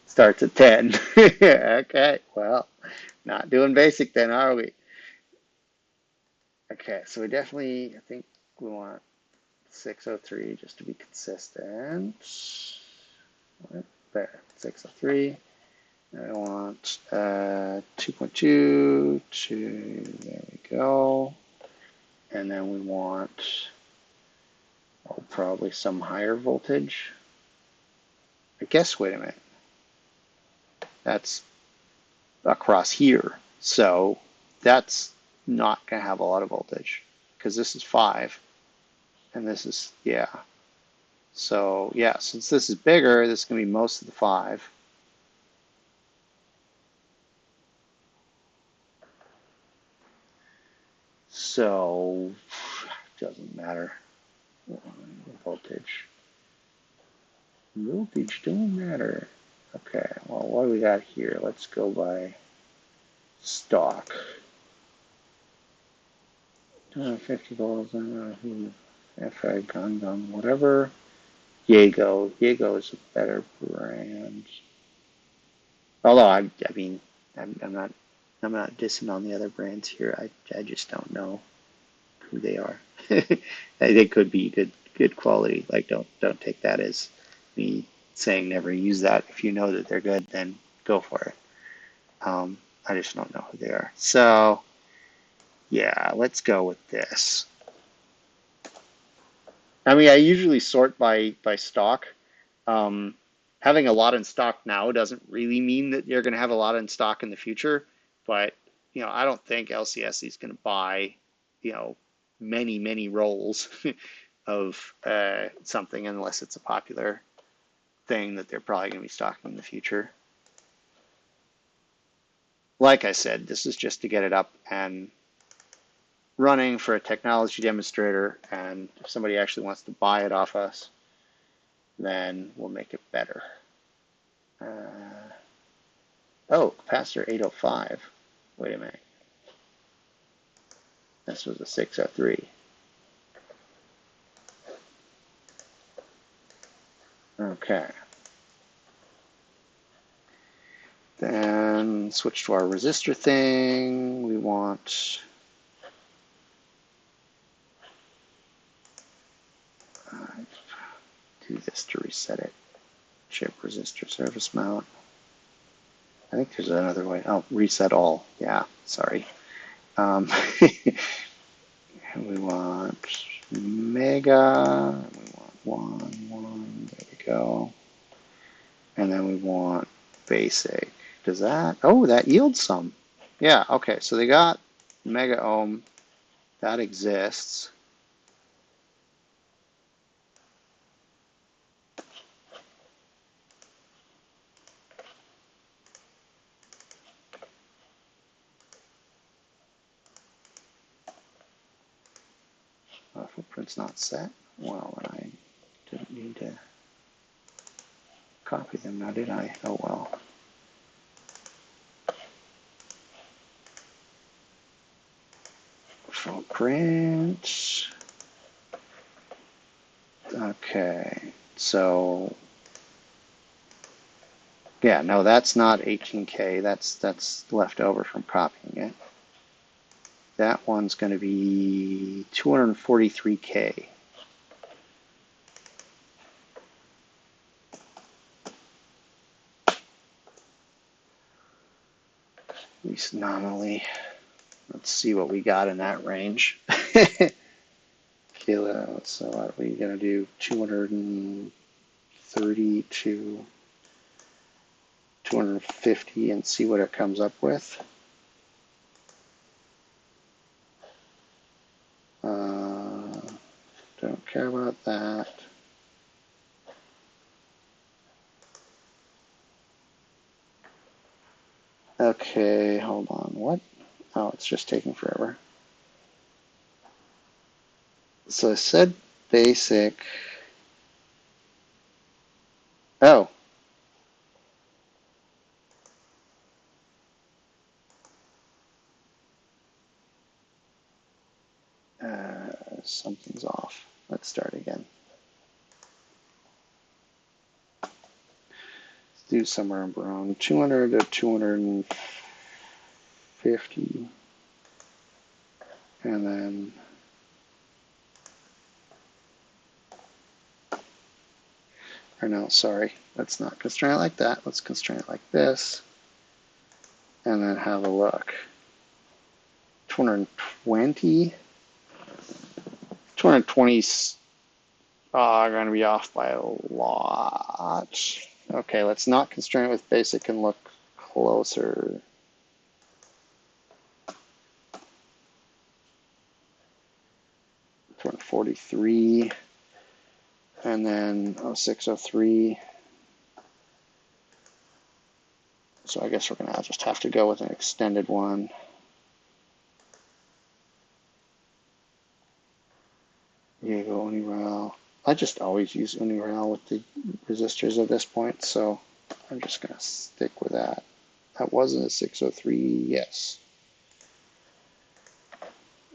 starts at 10. Okay, well, not doing basic then, are we? Okay, so we definitely, I think we want 603 just to be consistent. There, 603. I want 2.2 to, there we go. And then we want, probably some higher voltage. I guess, wait a minute. That's across here. So that's not going to have a lot of voltage because this is 5 and this is, yeah. So yeah, since this is bigger, this is going to be most of the 5. So doesn't matter. Voltage. Voltage don't matter. Okay, well, what do we got here? Let's go by stock. 250 volts, FI Gundam, whatever. Jaego is a better brand. Although I'm not dissing on the other brands here. I just don't know who they are. They could be good quality. Like, don't take that as me saying never use that. If you know that they're good, then go for it. I just don't know who they are. So yeah, let's go with this. I mean, I usually sort by stock. having a lot in stock now doesn't really mean that you're going to have a lot in stock in the future. But, I don't think LCSC is going to buy, many rolls of something unless it's a popular thing that they're probably going to be stocking in the future. Like I said, this is just to get it up and running for a technology demonstrator, and if somebody actually wants to buy it off us, then we'll make it better. Oh, capacitor 805. Wait a minute. This was a 603. Okay. Then switch to our resistor thing. We want do this to reset it. Chip resistor service mount. I think there's another way. Oh, reset all. Yeah, sorry. We want mega. We want 1. There we go. And then we want basic. Does that? Oh, that yields some. Yeah. Okay. So they got mega ohm. That exists. Footprint's not set. Well, then I didn't need to copy them now, did I? Oh well. Footprint. Okay, so yeah, no, that's not 18K. That's left over from copying it. That one's going to be 243K. At least nominally. Let's see what we got in that range. Kilo, so what are we going to do? 230 to 250 and see what it comes up with. Don't care about that. Okay, hold on. What? Oh, it's just taking forever. So I said basic. Oh. Something's off. Let's start again. Let's do somewhere around 200 to 250. And then or no, sorry, let's not constrain it like that. Let's constrain it like this. And then have a look. 220. 220's are going to be off by a lot. Okay, let's not constrain it with basic and look closer. Turn 43, and then 0603. So I guess we're going to just have to go with an extended one. Diego Unirail. I just always use Unirail with the resistors at this point, so I'm just going to stick with that. That wasn't a 603, yes.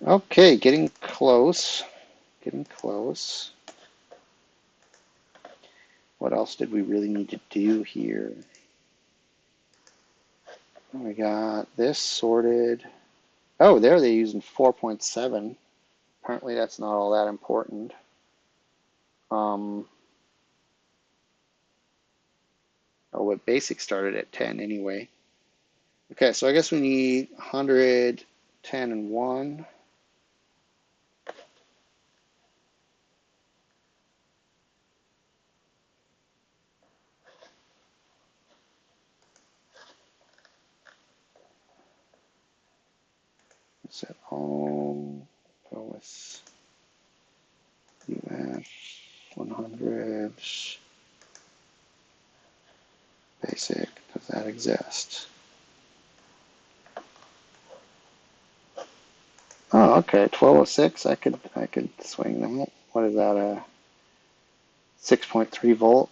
Okay, getting close. Getting close. What else did we really need to do here? We got this sorted. Oh, there they're using 4.7. Apparently that's not all that important. Oh, but basic started at 10 anyway. Okay, so I guess we need 100, 10, and 1. set all, go with UF 100, basic, does that exist? Oh, okay, 1206, I could swing that. What is that, a 6.3 volt?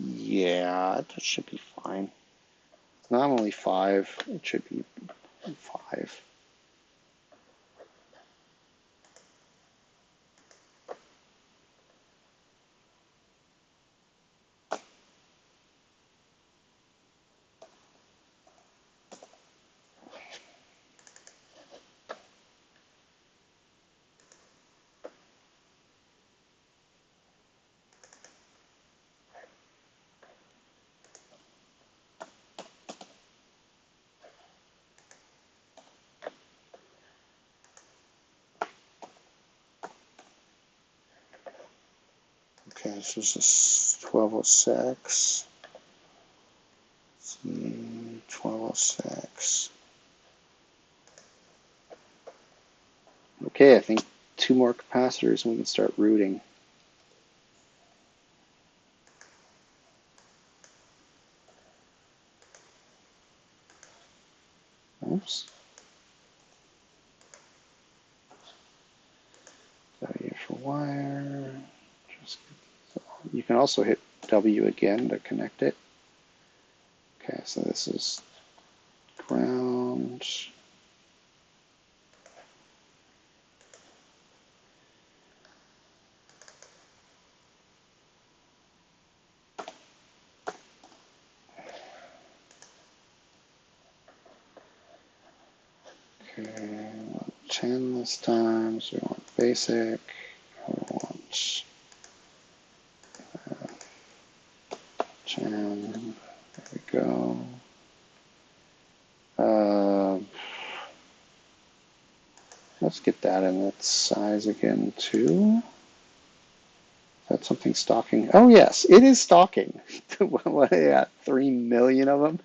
Yeah, that should be fine. It's not only 5, it should be 5. Okay, so this is 1206. 1206. Okay, I think 2 more capacitors and we can start routing. Oops. W for wire. You can also hit W again to connect it. Okay, so this is ground. Okay, 10 this time, so we want basic. We want 10. There we go. Let's get that in that size again too. Is that something stalking? Oh yes, it is stalking. What are they 3 million of them?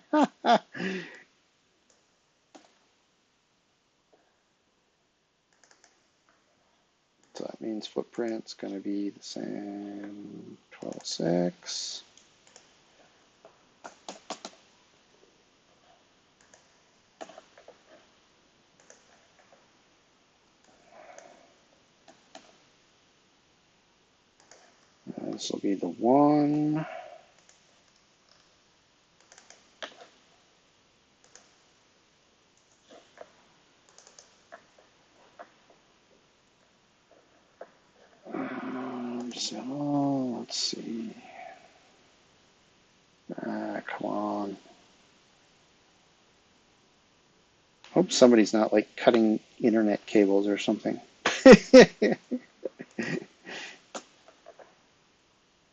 So that means footprint's going to be the same, 12.6. This will be the 1. So let's see. Come on. Hope somebody's not like cutting internet cables or something.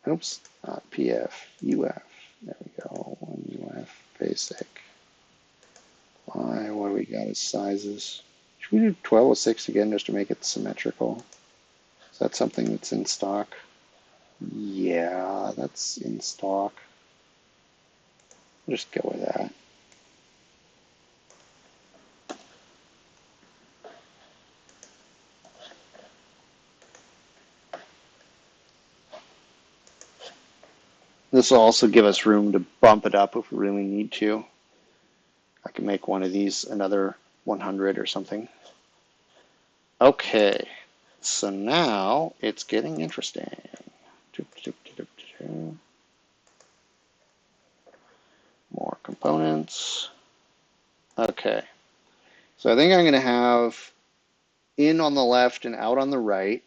Oops, not PF, UF. There we go. 1 UF basic. What do we got as sizes? Should we do 1206 again just to make it symmetrical? Is that something that's in stock? Yeah, that's in stock. We'll just go with that. This will also give us room to bump it up if we really need to. I can make one of these another 100 or something. Okay, so now it's getting interesting. More components. Okay, so I think I'm going to have in on the left and out on the right.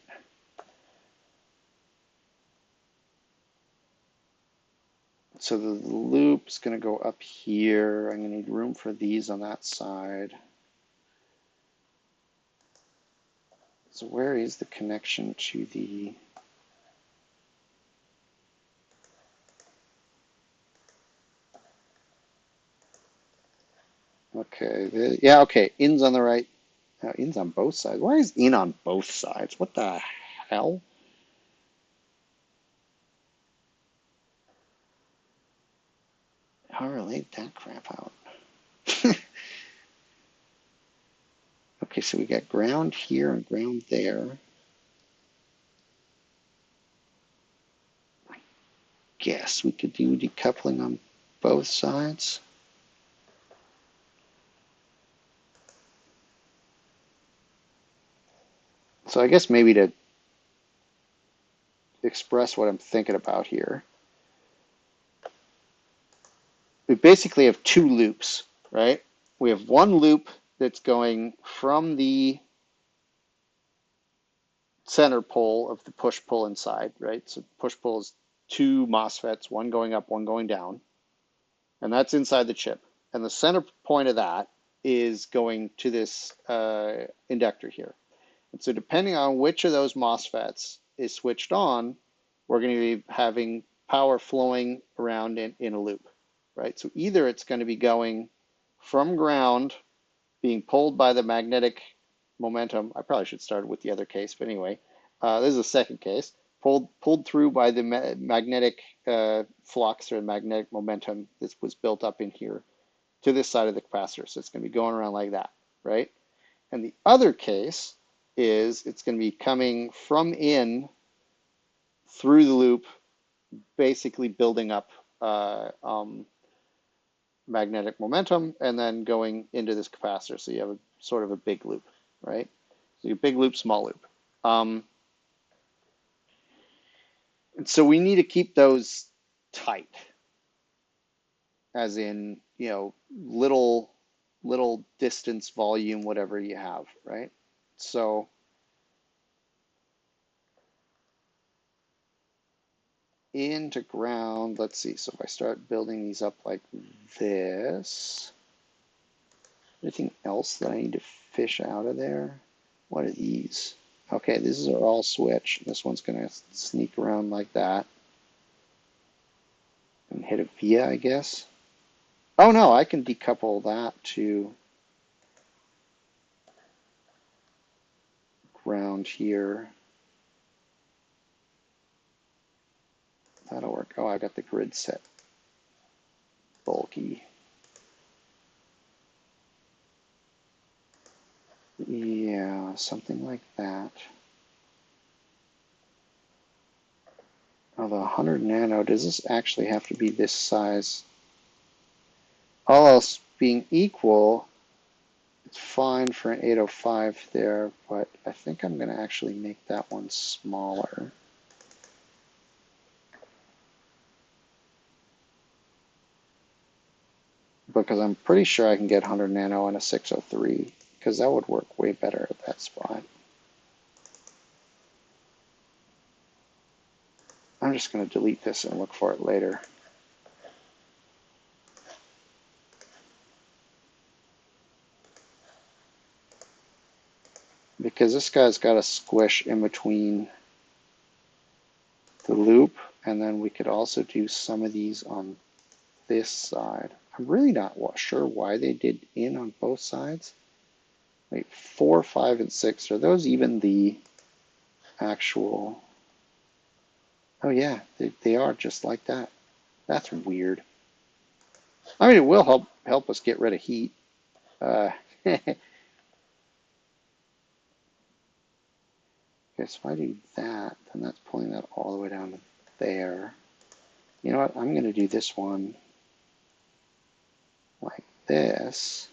So the loop is going to go up here. I'm going to need room for these on that side. So where is the connection to the... Okay, yeah, okay, in's on the right. In's on both sides. Why is in on both sides? What the hell? How do I relate that crap out? Okay, so we got ground here and ground there. Guess we could do decoupling on both sides. So I guess maybe to express what I'm thinking about here, we basically have two loops, right? We have one loop that's going from the center pole of the push-pull inside, right? So push-pull is two MOSFETs, one going up, one going down, and that's inside the chip. And the center point of that is going to this inductor here. And so depending on which of those MOSFETs is switched on, we're going to be having power flowing around in a loop, right? So either it's going to be going from ground, being pulled by the magnetic momentum. I probably should start with the other case, but anyway, this is the second case. Pulled through by the magnetic flux or magnetic momentum that was built up in here to this side of the capacitor. So it's going to be going around like that, right? And the other case is it's going to be coming from in through the loop, basically building up magnetic momentum and then going into this capacitor. So you have a sort of a big loop, right? So you big loop, small loop. And so we need to keep those tight, as in, you know, little distance, volume, whatever you have, right? So into ground, let's see. So if I start building these up like this, anything else that I need to fish out of there? What are these? Okay, these are all switch. This one's going to sneak around like that and hit a via, I guess. Oh no, I can decouple that to ground here. That'll work. Oh, I got the grid set bulky. Yeah, something like that. Although 100 nano, does this actually have to be this size? All else being equal, it's fine for an 805 there, but I think I'm going to actually make that one smaller. Because I'm pretty sure I can get 100 nano in a 603, because that would work way better at that spot. I'm just going to delete this and look for it later. Because this guy's got a squish in between the loop, and then we could also do some of these on this side. I'm really not sure why they did in on both sides. Wait, 4, 5, and 6, are those even the actual... Oh yeah, they are just like that. That's weird. I mean, it will help us get rid of heat. Okay, so if I do that, then that's pulling that all the way down to there. You know what? I'm going to do this one like this.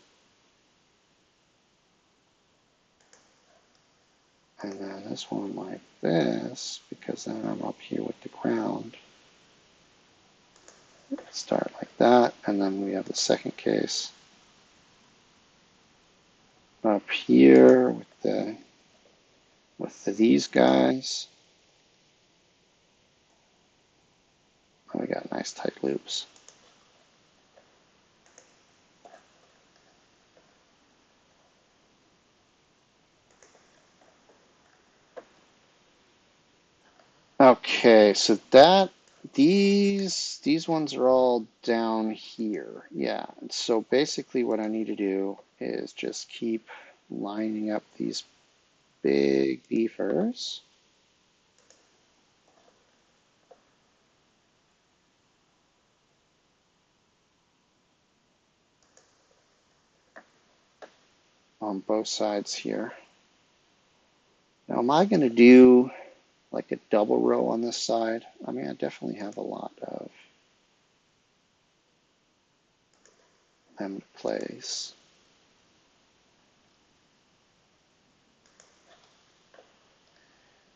And then this one like this, because then I'm up here with the ground. Start like that, and then we have the second case up here with these guys. And we got nice tight loops. Okay, so these ones are all down here. Yeah, and so basically what I need to do is just keep lining up these big beefers. on both sides here. Now, am I going to do like a double row on this side? I mean, I definitely have a lot of them to place.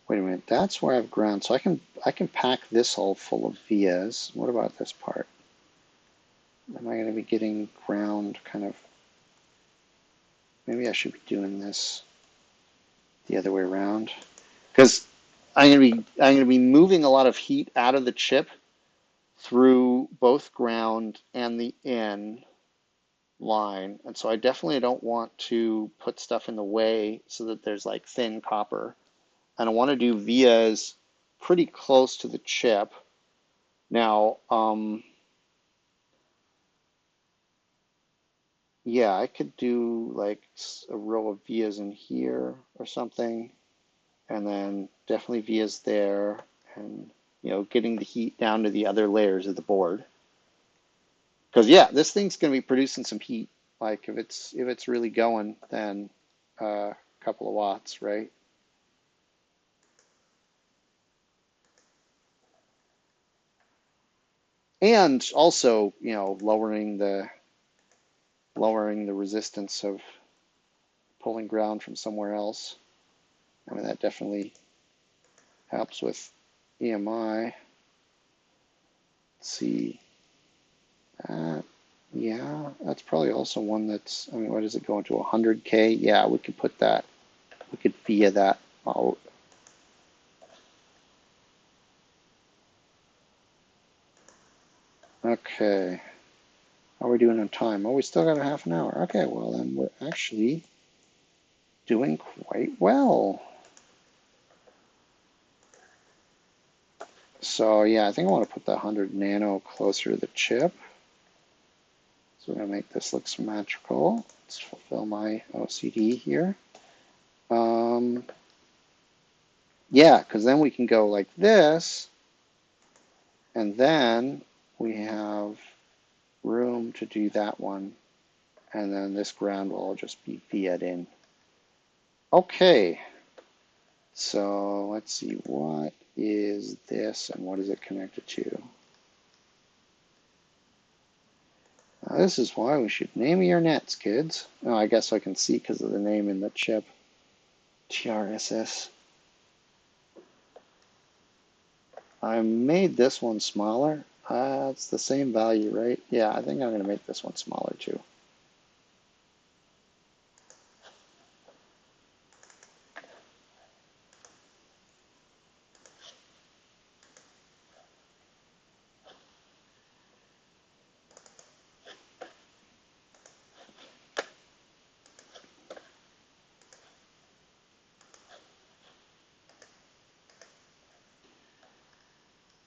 Wait a minute, that's where I have ground, so I can pack this hole full of vias. What about this part? Am I going to be getting ground kind of? Maybe I should be doing this the other way around, because I'm going to be moving a lot of heat out of the chip through both ground and the in line, and so I definitely don't want to put stuff in the way so that there's like thin copper. And I want to do vias pretty close to the chip. Now, yeah, I could do like a row of vias in here or something, and then definitely vias there, and getting the heat down to the other layers of the board. Because yeah, this thing's going to be producing some heat. Like if it's really going, then a couple of watts, right? And also, lowering the resistance of pulling ground from somewhere else. I mean, that definitely helps with EMI. Let's see. Yeah, that's probably also one that's, I mean, what is it going to 100K? Yeah, we could put that, we could via that out. Okay. How are we doing on time? Oh, we still got a half an hour. Okay, well then we're actually doing quite well. So yeah, I think I want to put the 100 nano closer to the chip. So we're going to make this look symmetrical. Let's fulfill my OCD here. Yeah, because then we can go like this, and then we have room to do that one, and then this ground will all just be via'd in. Okay, so let's see, what is this and what is it connected to? Now, this is why we should name your nets, kids. Oh, I guess I can see because of the name in the chip. TRSS. I made this one smaller. It's the same value, right? Yeah, I think I'm going to make this one smaller too.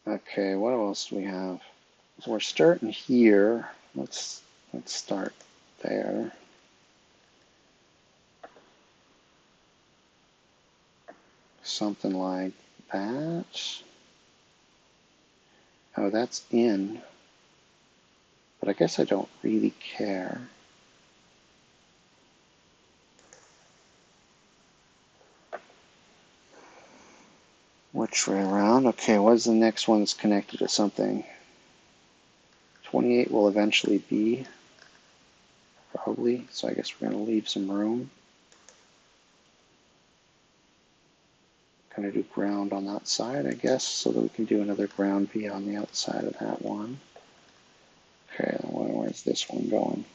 Okay, what else do we have? So we're starting here. Let's start there. Something like that. Oh, that's in. But I guess I don't really care. Which way around? Okay, what is the next one that's connected to something? 28 will eventually be, probably. So I guess we're going to leave some room. Going to do ground on that side, I guess, so that we can do another ground V on the outside of that one. Okay, where's this one going?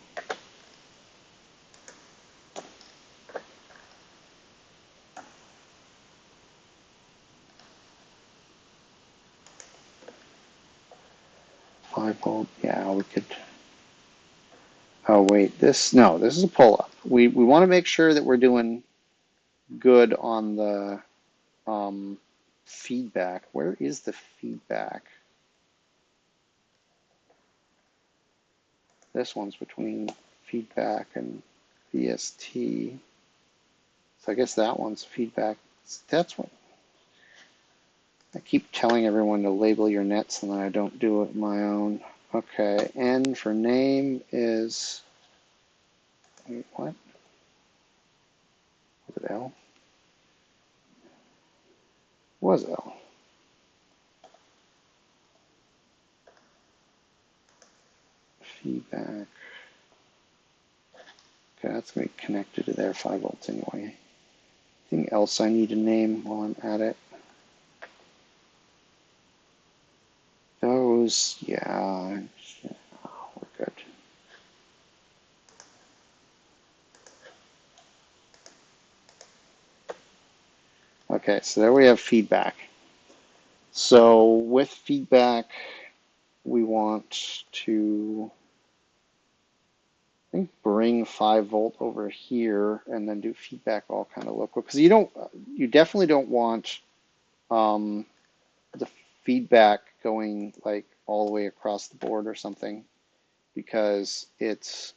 Volt, yeah, we could. Oh wait, this is a pull-up. We want to make sure that we're doing good on the feedback. Where is the feedback? This one's between feedback and VST. So I guess that one's feedback. That's what I keep telling everyone to label your nets, and then I don't do it my own. Okay, N for name is, wait, what? L? Was L? Feedback. Okay, that's going to be connected to their 5 volts anyway. Anything else I need to name while I'm at it? Those, yeah, we're good. Okay, so there we have feedback. So with feedback, we want to, I think, bring 5 volt over here and then do feedback all kind of local, because you definitely don't want the feedback going like all the way across the board or something, because it's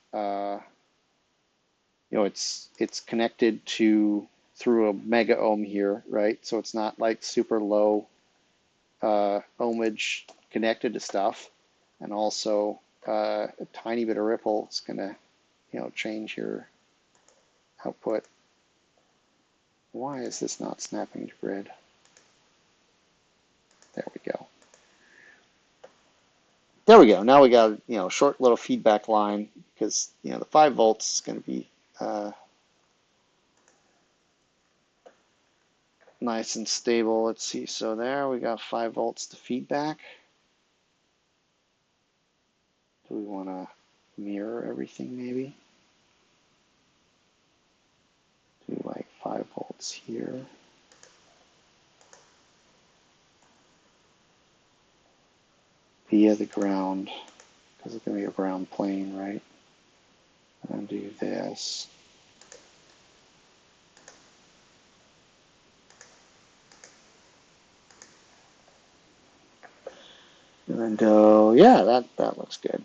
it's connected to through a mega ohm here, right? So it's not like super low ohmage connected to stuff, and also a tiny bit of ripple is going to change your output. Why is this not snapping to grid? There we go. There we go. Now we got a short little feedback line, because the 5 volts is going to be nice and stable. Let's see. So there we got 5 volts to feedback. Do we want to mirror everything maybe? Do like 5 volts here. Via the ground, because it's going to be a ground plane, right? And do this. And then go, yeah, that looks good.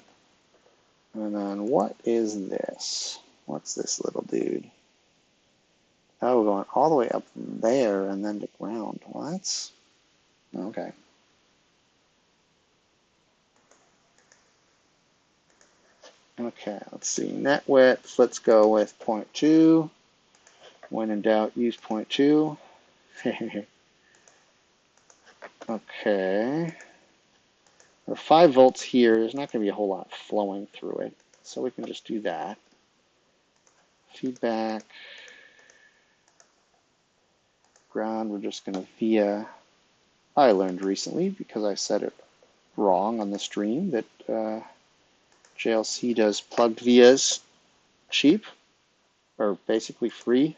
And then what is this? What's this little dude? Oh, we're going all the way up there and then to ground. What? Okay. Okay, let's see. Net width, let's go with 0.2. When in doubt, use 0.2. Okay. There are 5 volts here. There's not going to be a whole lot flowing through it, so we can just do that. Feedback. Ground, we're just going to via. I learned recently, because I said it wrong on the stream, that JLC does plugged vias cheap, or basically free.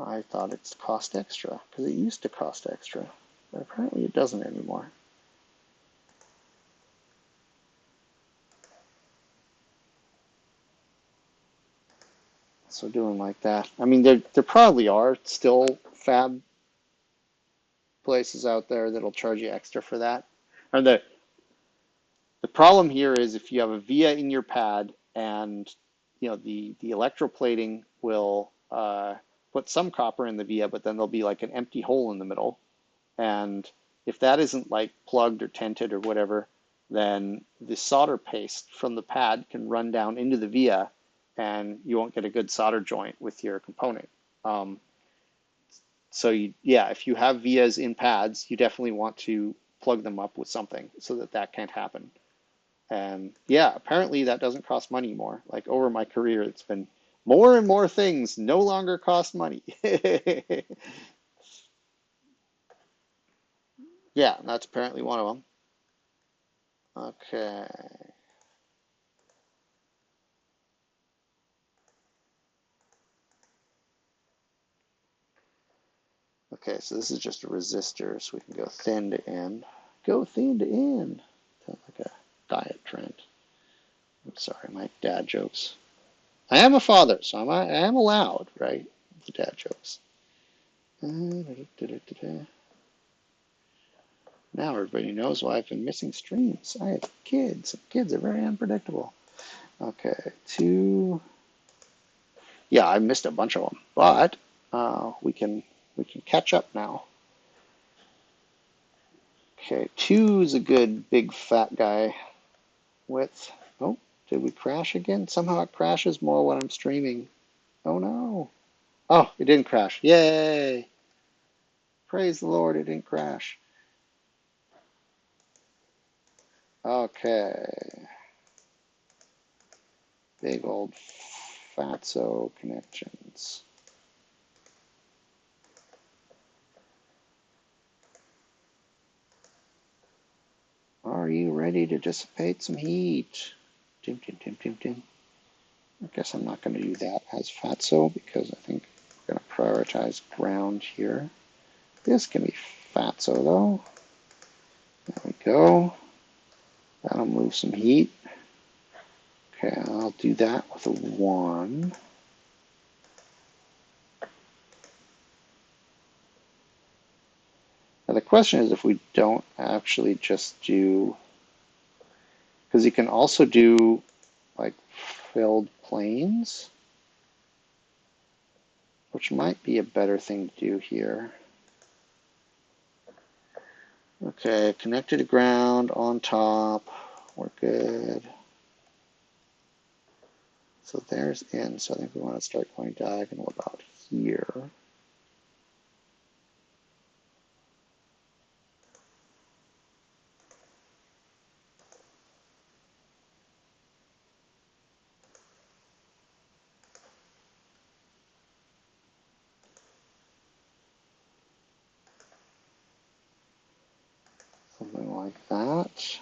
I thought it's cost extra, because it used to cost extra, but apparently it doesn't anymore. So doing like that. I mean, there probably are still fab places out there that'll charge you extra for that. Or the problem here is if you have a via in your pad, and the electroplating will put some copper in the via, but then there'll be like an empty hole in the middle. And if that isn't like plugged or tented or whatever, then the solder paste from the pad can run down into the via, and you won't get a good solder joint with your component. So if you have vias in pads, you definitely want to plug them up with something so that can't happen. And yeah, apparently that doesn't cost money anymore. Like over my career, it's been more and more things no longer cost money. Yeah, that's apparently one of them. Okay. Okay, so this is just a resistor, so we can go thin to end. Go thin to end. Sounds like a diet trend. I'm sorry, my dad jokes. I am a father, so I am allowed, right? The dad jokes. Now everybody knows why I've been missing streams. I have kids. Kids are very unpredictable. Okay, 2. Yeah, I missed a bunch of them, but we can catch up now. Okay, 2 is a good big fat guy width. Oh, did we crash again? Somehow it crashes more when I'm streaming. Oh no. Oh, it didn't crash. Yay! Praise the Lord, it didn't crash. Okay. Big old fatso connections. Are you ready to dissipate some heat? Dim, dim, dim, dim, dim. I guess I'm not going to do that as fatso because I think I'm going to prioritize ground here. This can be fatso though. There we go. That'll move some heat. Okay, I'll do that with a 1. Now the question is if we don't actually just do, because you can also do like filled planes, which might be a better thing to do here. Okay, connected to ground on top. We're good. So there's in. So I think we want to start going diagonal about here. Something like that.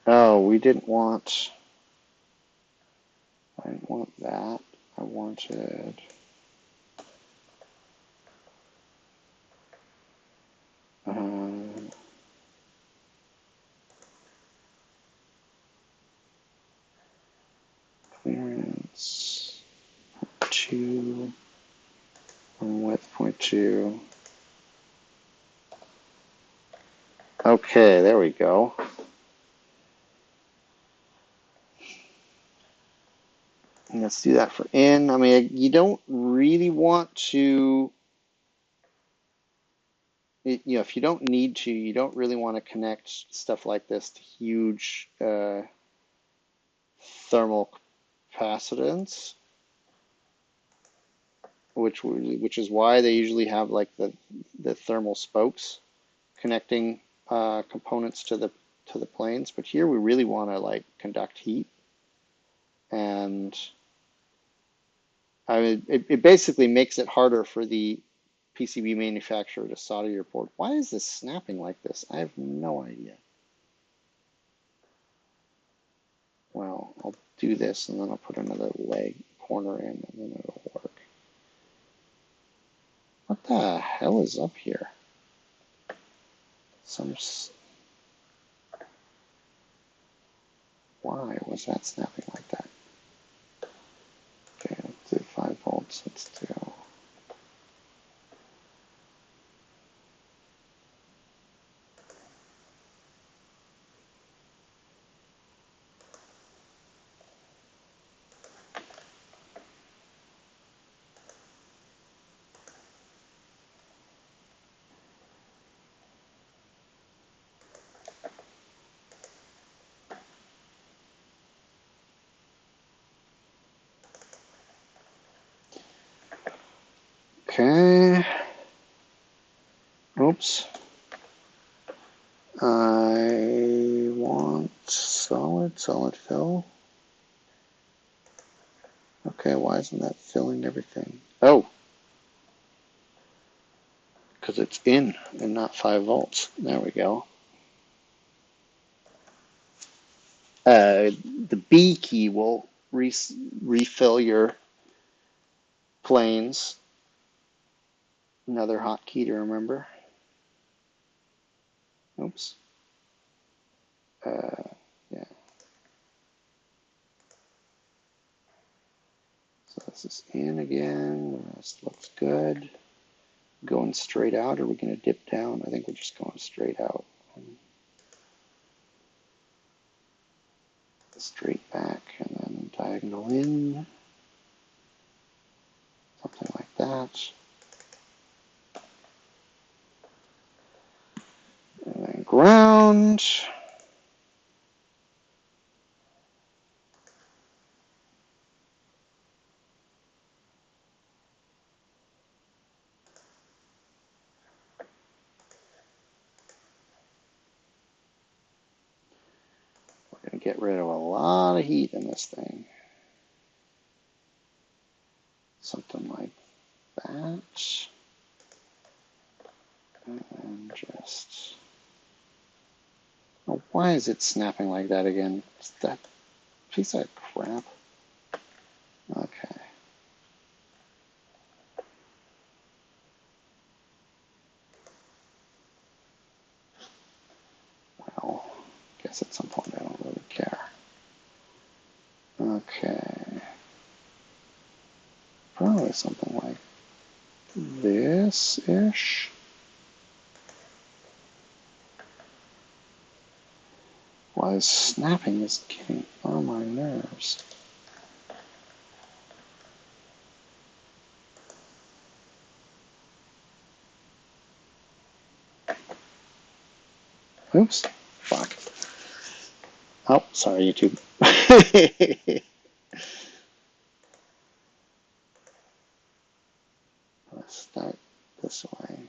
Oh, we didn't want, I didn't want that. I wanted, clearance 2 from width 0.2. Okay, there we go. And let's do that for in. I mean, you don't really want to, you know, if you don't need to, you don't really want to connect stuff like this to huge thermal capacitance, which is why they usually have like the thermal spokes connecting components to the planes. But here we really want to like conduct heat, and I mean, it basically makes it harder for the PCB manufacturer to solder your board. Why is this snapping like this? I have no idea. Well, I'll do this and then I'll put another leg corner in and then it'll work. What the hell is up here? Why was that snapping like that? Okay, let's do 5 volts. Let's do. Okay. Oops. I want solid fill. Okay, why isn't that filling everything? Oh, because it's in and not 5 volts. There we go. The B key will refill your planes. Another hotkey to remember. Oops. Yeah. So this is in again. This looks good. Going straight out. Are we going to dip down? I think we're just going straight out. Straight back and then diagonal in. Something like that. And then ground. to get rid of a lot of heat in this thing. Something like that. And just... Oh, why is it snapping like that again? Is that piece of crap? Okay. Well, I guess at some point I don't really care. Okay. Probably something like this-ish. Why snapping is getting on my nerves. Oops. Fuck. Oh, sorry, YouTube. Let's start this way.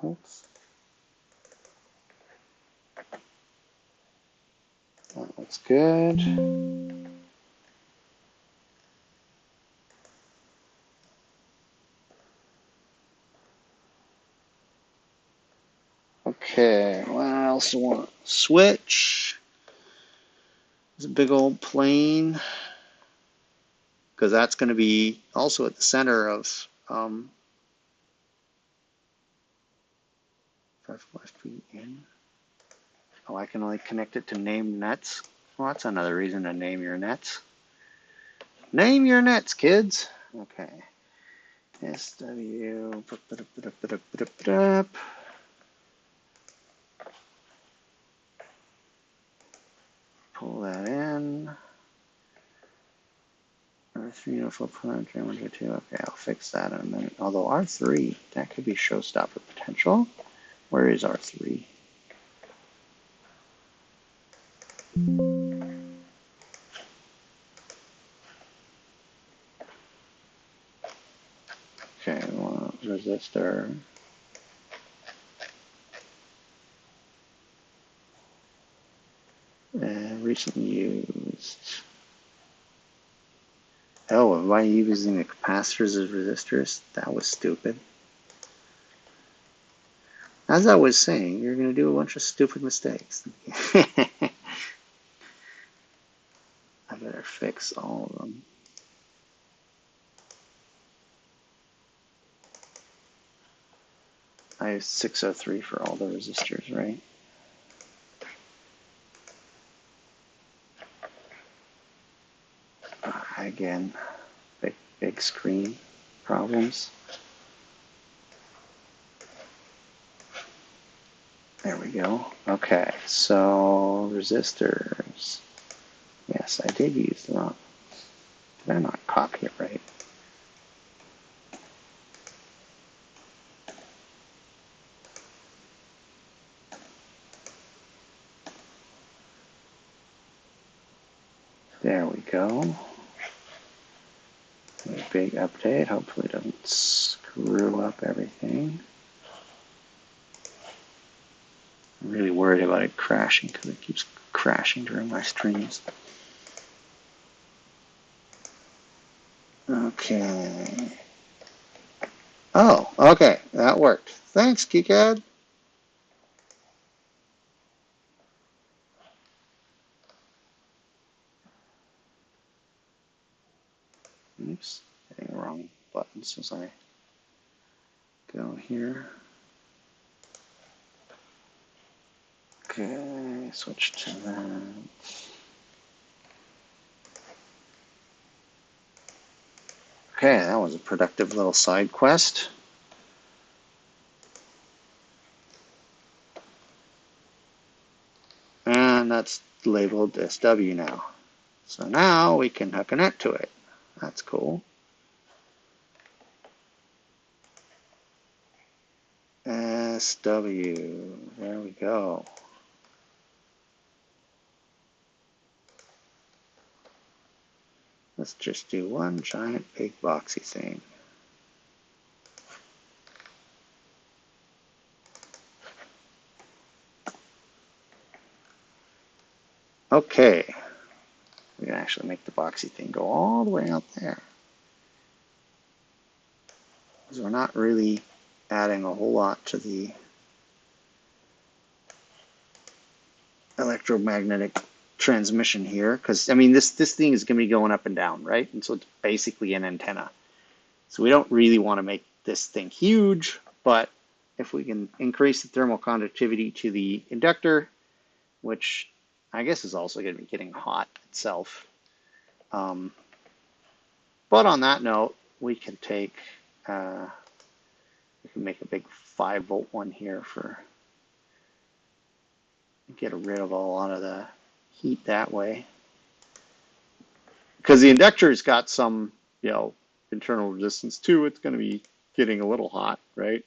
Oops. That looks good. Okay, what else do I want? Switch. It's a big old plane. Because that's going to be also at the center of 5 feet in. Oh, I can only connect it to named nets. Well, that's another reason to name your nets. Name your nets, kids. Okay. SW. Pull that in. R3 uniform planetary 1, 2, 2. Okay, I'll fix that in a minute. Although R3, that could be showstopper potential. Where is R3? Okay, we want resistor. Recently used. Oh, am I using the capacitors as resistors? That was stupid. As I was saying, you're going to do a bunch of stupid mistakes. I better fix all of them. I have 603 for all the resistors, right? Again, big screen problems. There we go. Okay, so resistors. Yes, I did use the wrong. Did I not copy it right? There we go. A big update. Hopefully it doesn't screw up everything. I'm really worried about it crashing because it keeps crashing during my streams. Okay. Oh, okay. That worked. Thanks, KiCad. Oops. Hitting the wrong buttons as I go here. Okay, switch to that. Okay, that was a productive little side quest. And that's labeled SW now. So now we can hook a net to it. That's cool. SW. There we go. Let's just do one giant big boxy thing. Okay. We can actually make the boxy thing go all the way out there. Because we're not really adding a whole lot to the electromagnetic transmission here. Because, I mean, this thing is going to be going up and down, right? And so it's basically an antenna. So we don't really want to make this thing huge, but if we can increase the thermal conductivity to the inductor, which I guess is also going to be getting hot itself. But on that note, we can take, we can make a big 5-volt one here for, get rid of a lot of the heat that way. Because the inductor's got some, internal resistance too. It's going to be getting a little hot, right?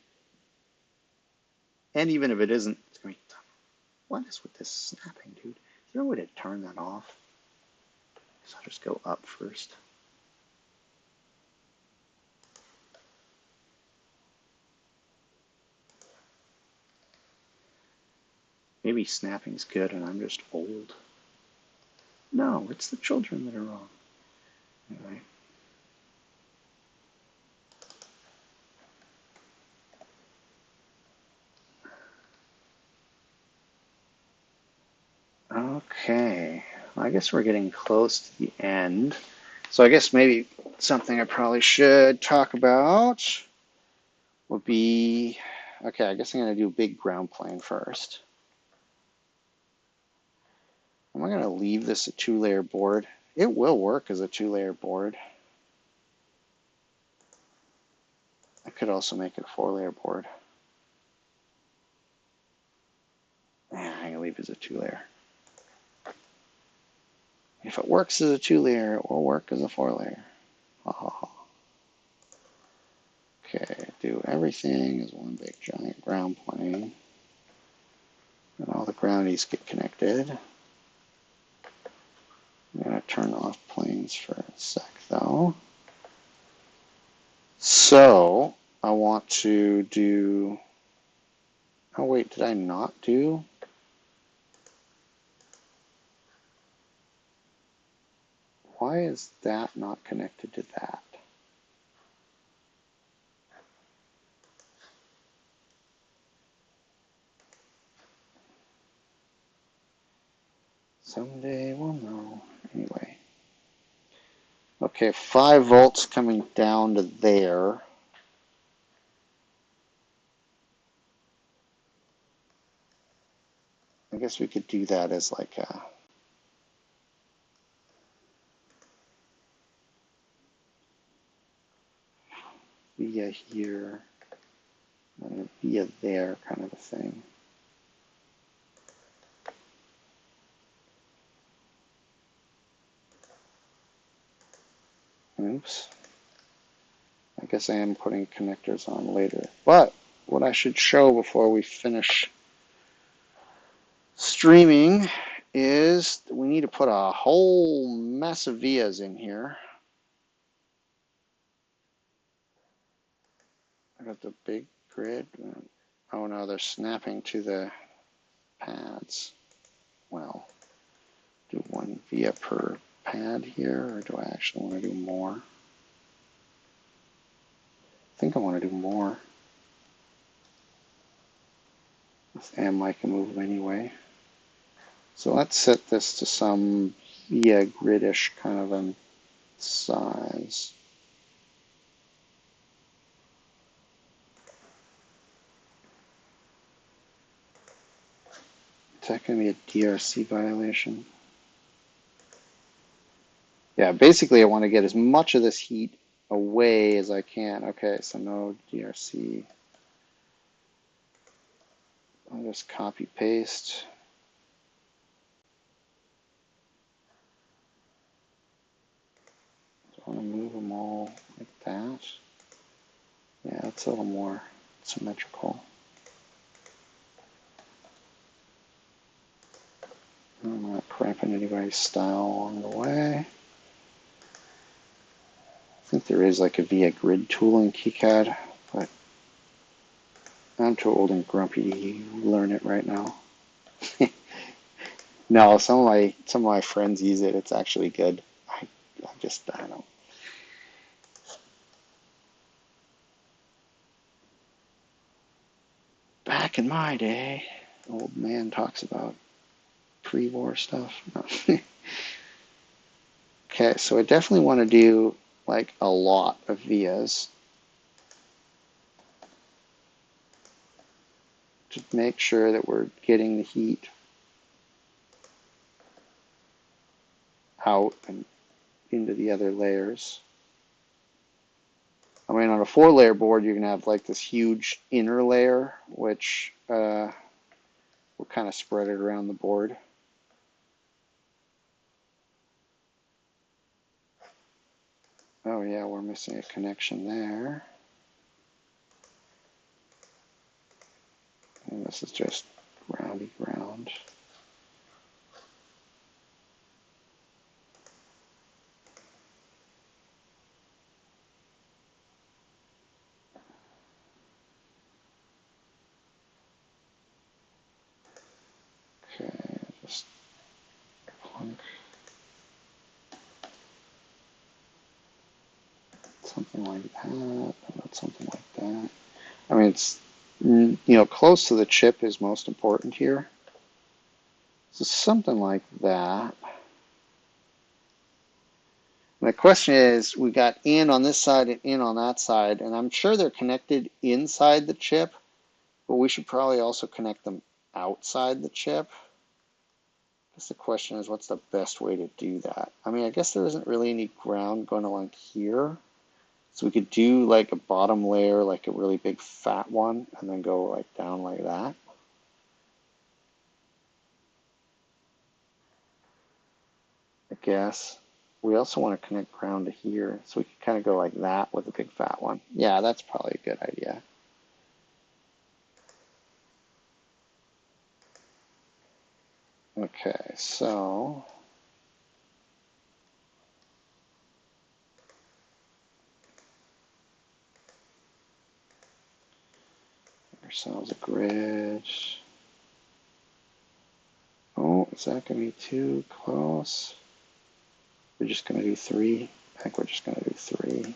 And even if it isn't, it's going to be, what is with this snapping, dude? Is there a way to turn that off? So I'll just go up first. Maybe snapping's good and I'm just old. No, it's the children that are wrong. Anyway. Okay, I guess we're getting close to the end. So I guess maybe something I probably should talk about would be, okay, I guess I'm going to do big ground plane first. Am I going to leave this a 2-layer board? It will work as a 2-layer board. I could also make it a 4-layer board. I'm going to leave it as a 2-layer. If it works as a 2-layer, it will work as a 4-layer. Okay, do everything as one big giant ground plane. And all the groundies get connected. I'm going to turn off planes for a sec though. So I want to do, oh wait, did I not do? Why is that not connected to that? Someday we'll know. Anyway. Okay, 5 volts coming down to there. I guess we could do that as like a via here and via there kind of a thing. Oops. I guess I am putting connectors on later. But what I should show before we finish streaming is we need to put a whole mess of vias in here. I got the big grid. Oh no, they're snapping to the pads. Well, do one via per pad here, or do I actually want to do more? I think I want to do more. This M I can move anyway. So let's set this to some via gridish kind of a size. Is that going to be a DRC violation? Yeah, basically I want to get as much of this heat away as I can. Okay, so no DRC. I'll just copy paste. I want to move them all like that. Yeah, it's a little more symmetrical. I'm not cramping anybody's style along the way. I think there is like a VIA grid tool in KiCad, but I'm too old and grumpy to learn it right now. No, some of my friends use it. It's actually good. I don't know. Back in my day, old man talks about pre-war stuff. No. Okay, so I definitely want to do like a lot of vias to make sure that we're getting the heat out and into the other layers. I mean, on a 4-layer board, you're going to have like this huge inner layer, which will kind of spread it around the board. Oh yeah, we're missing a connection there. And this is just groundy ground. Okay, just plunk something like that, about something like that. I mean, it's, you know, close to the chip is most important here. So something like that. And the question is, we got in on this side and in on that side, and I'm sure they're connected inside the chip, but we should probably also connect them outside the chip. I guess the question is, what's the best way to do that? I mean, I guess there isn't really any ground going along here. So we could do like a bottom layer, like a really big fat one, and then go like down like that. I guess. We also want to connect ground to here, so we could kind of go like that with a big fat one. Yeah, that's probably a good idea. Okay, so ourselves a grid. Oh, is that going to be too close? We're just going to do 3. I think we're just going to do 3.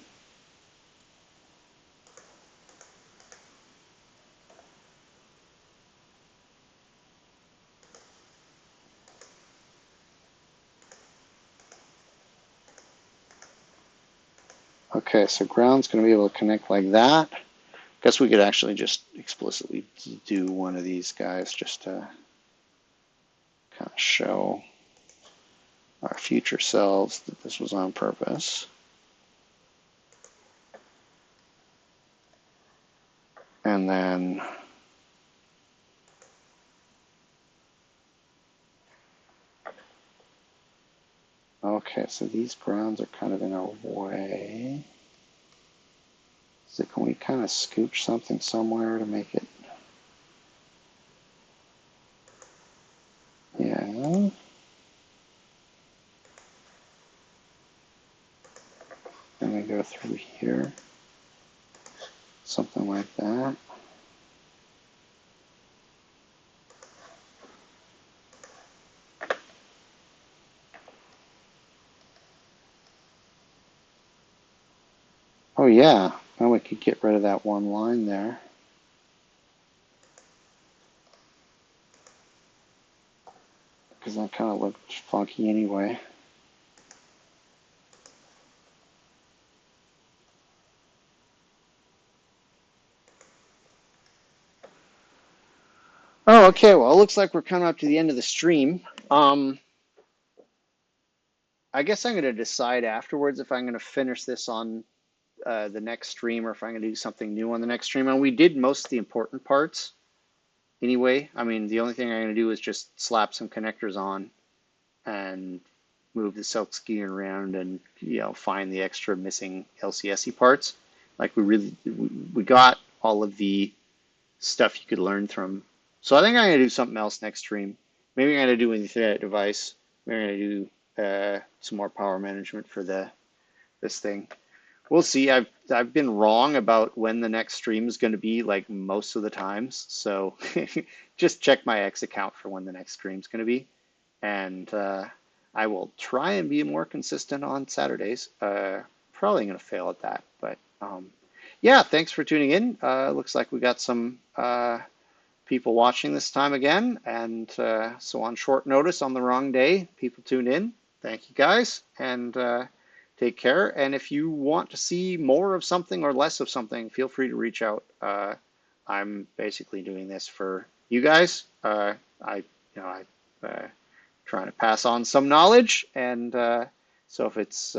Okay, so ground's going to be able to connect like that. Guess we could actually just explicitly do one of these guys just to kind of show our future selves that this was on purpose. And then okay, so these grounds are kind of in our way. So can we kind of scooch something somewhere to make it? Yeah. And we go through here. Something like that. Oh yeah, now we could get rid of that one line there. Because that kind of looked funky anyway. Oh, okay, well, it looks like we're coming up to the end of the stream. I guess I'm going to decide afterwards if I'm going to finish this on the next stream or if I'm going to do something new on the next stream. And we did most of the important parts anyway. I mean, the only thing I'm going to do is just slap some connectors on and move the silk screen around and, you know, find the extra missing LCSE parts. Like we got all of the stuff you could learn from. So I think I'm going to do something else next stream. maybe I'm gonna do an Ethernet device. Maybe I'm gonna do some more power management for this thing. We'll see. I've been wrong about when the next stream is going to be like most of the times. So just check my X account for when the next stream is going to be, and I will try and be more consistent on Saturdays. Probably going to fail at that, but yeah. Thanks for tuning in. Looks like we got some people watching this time again, and so on short notice on the wrong day, people tune in. Thank you guys, and take care. And if you want to see more of something or less of something, feel free to reach out. I'm basically doing this for you guys. I trying to pass on some knowledge, and so if it's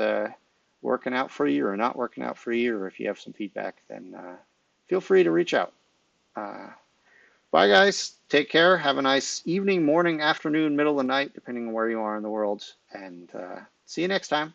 working out for you or not working out for you, or if you have some feedback, then feel free to reach out. Bye, guys. Take care. Have a nice evening, morning, afternoon, middle of the night, depending on where you are in the world. And see you next time.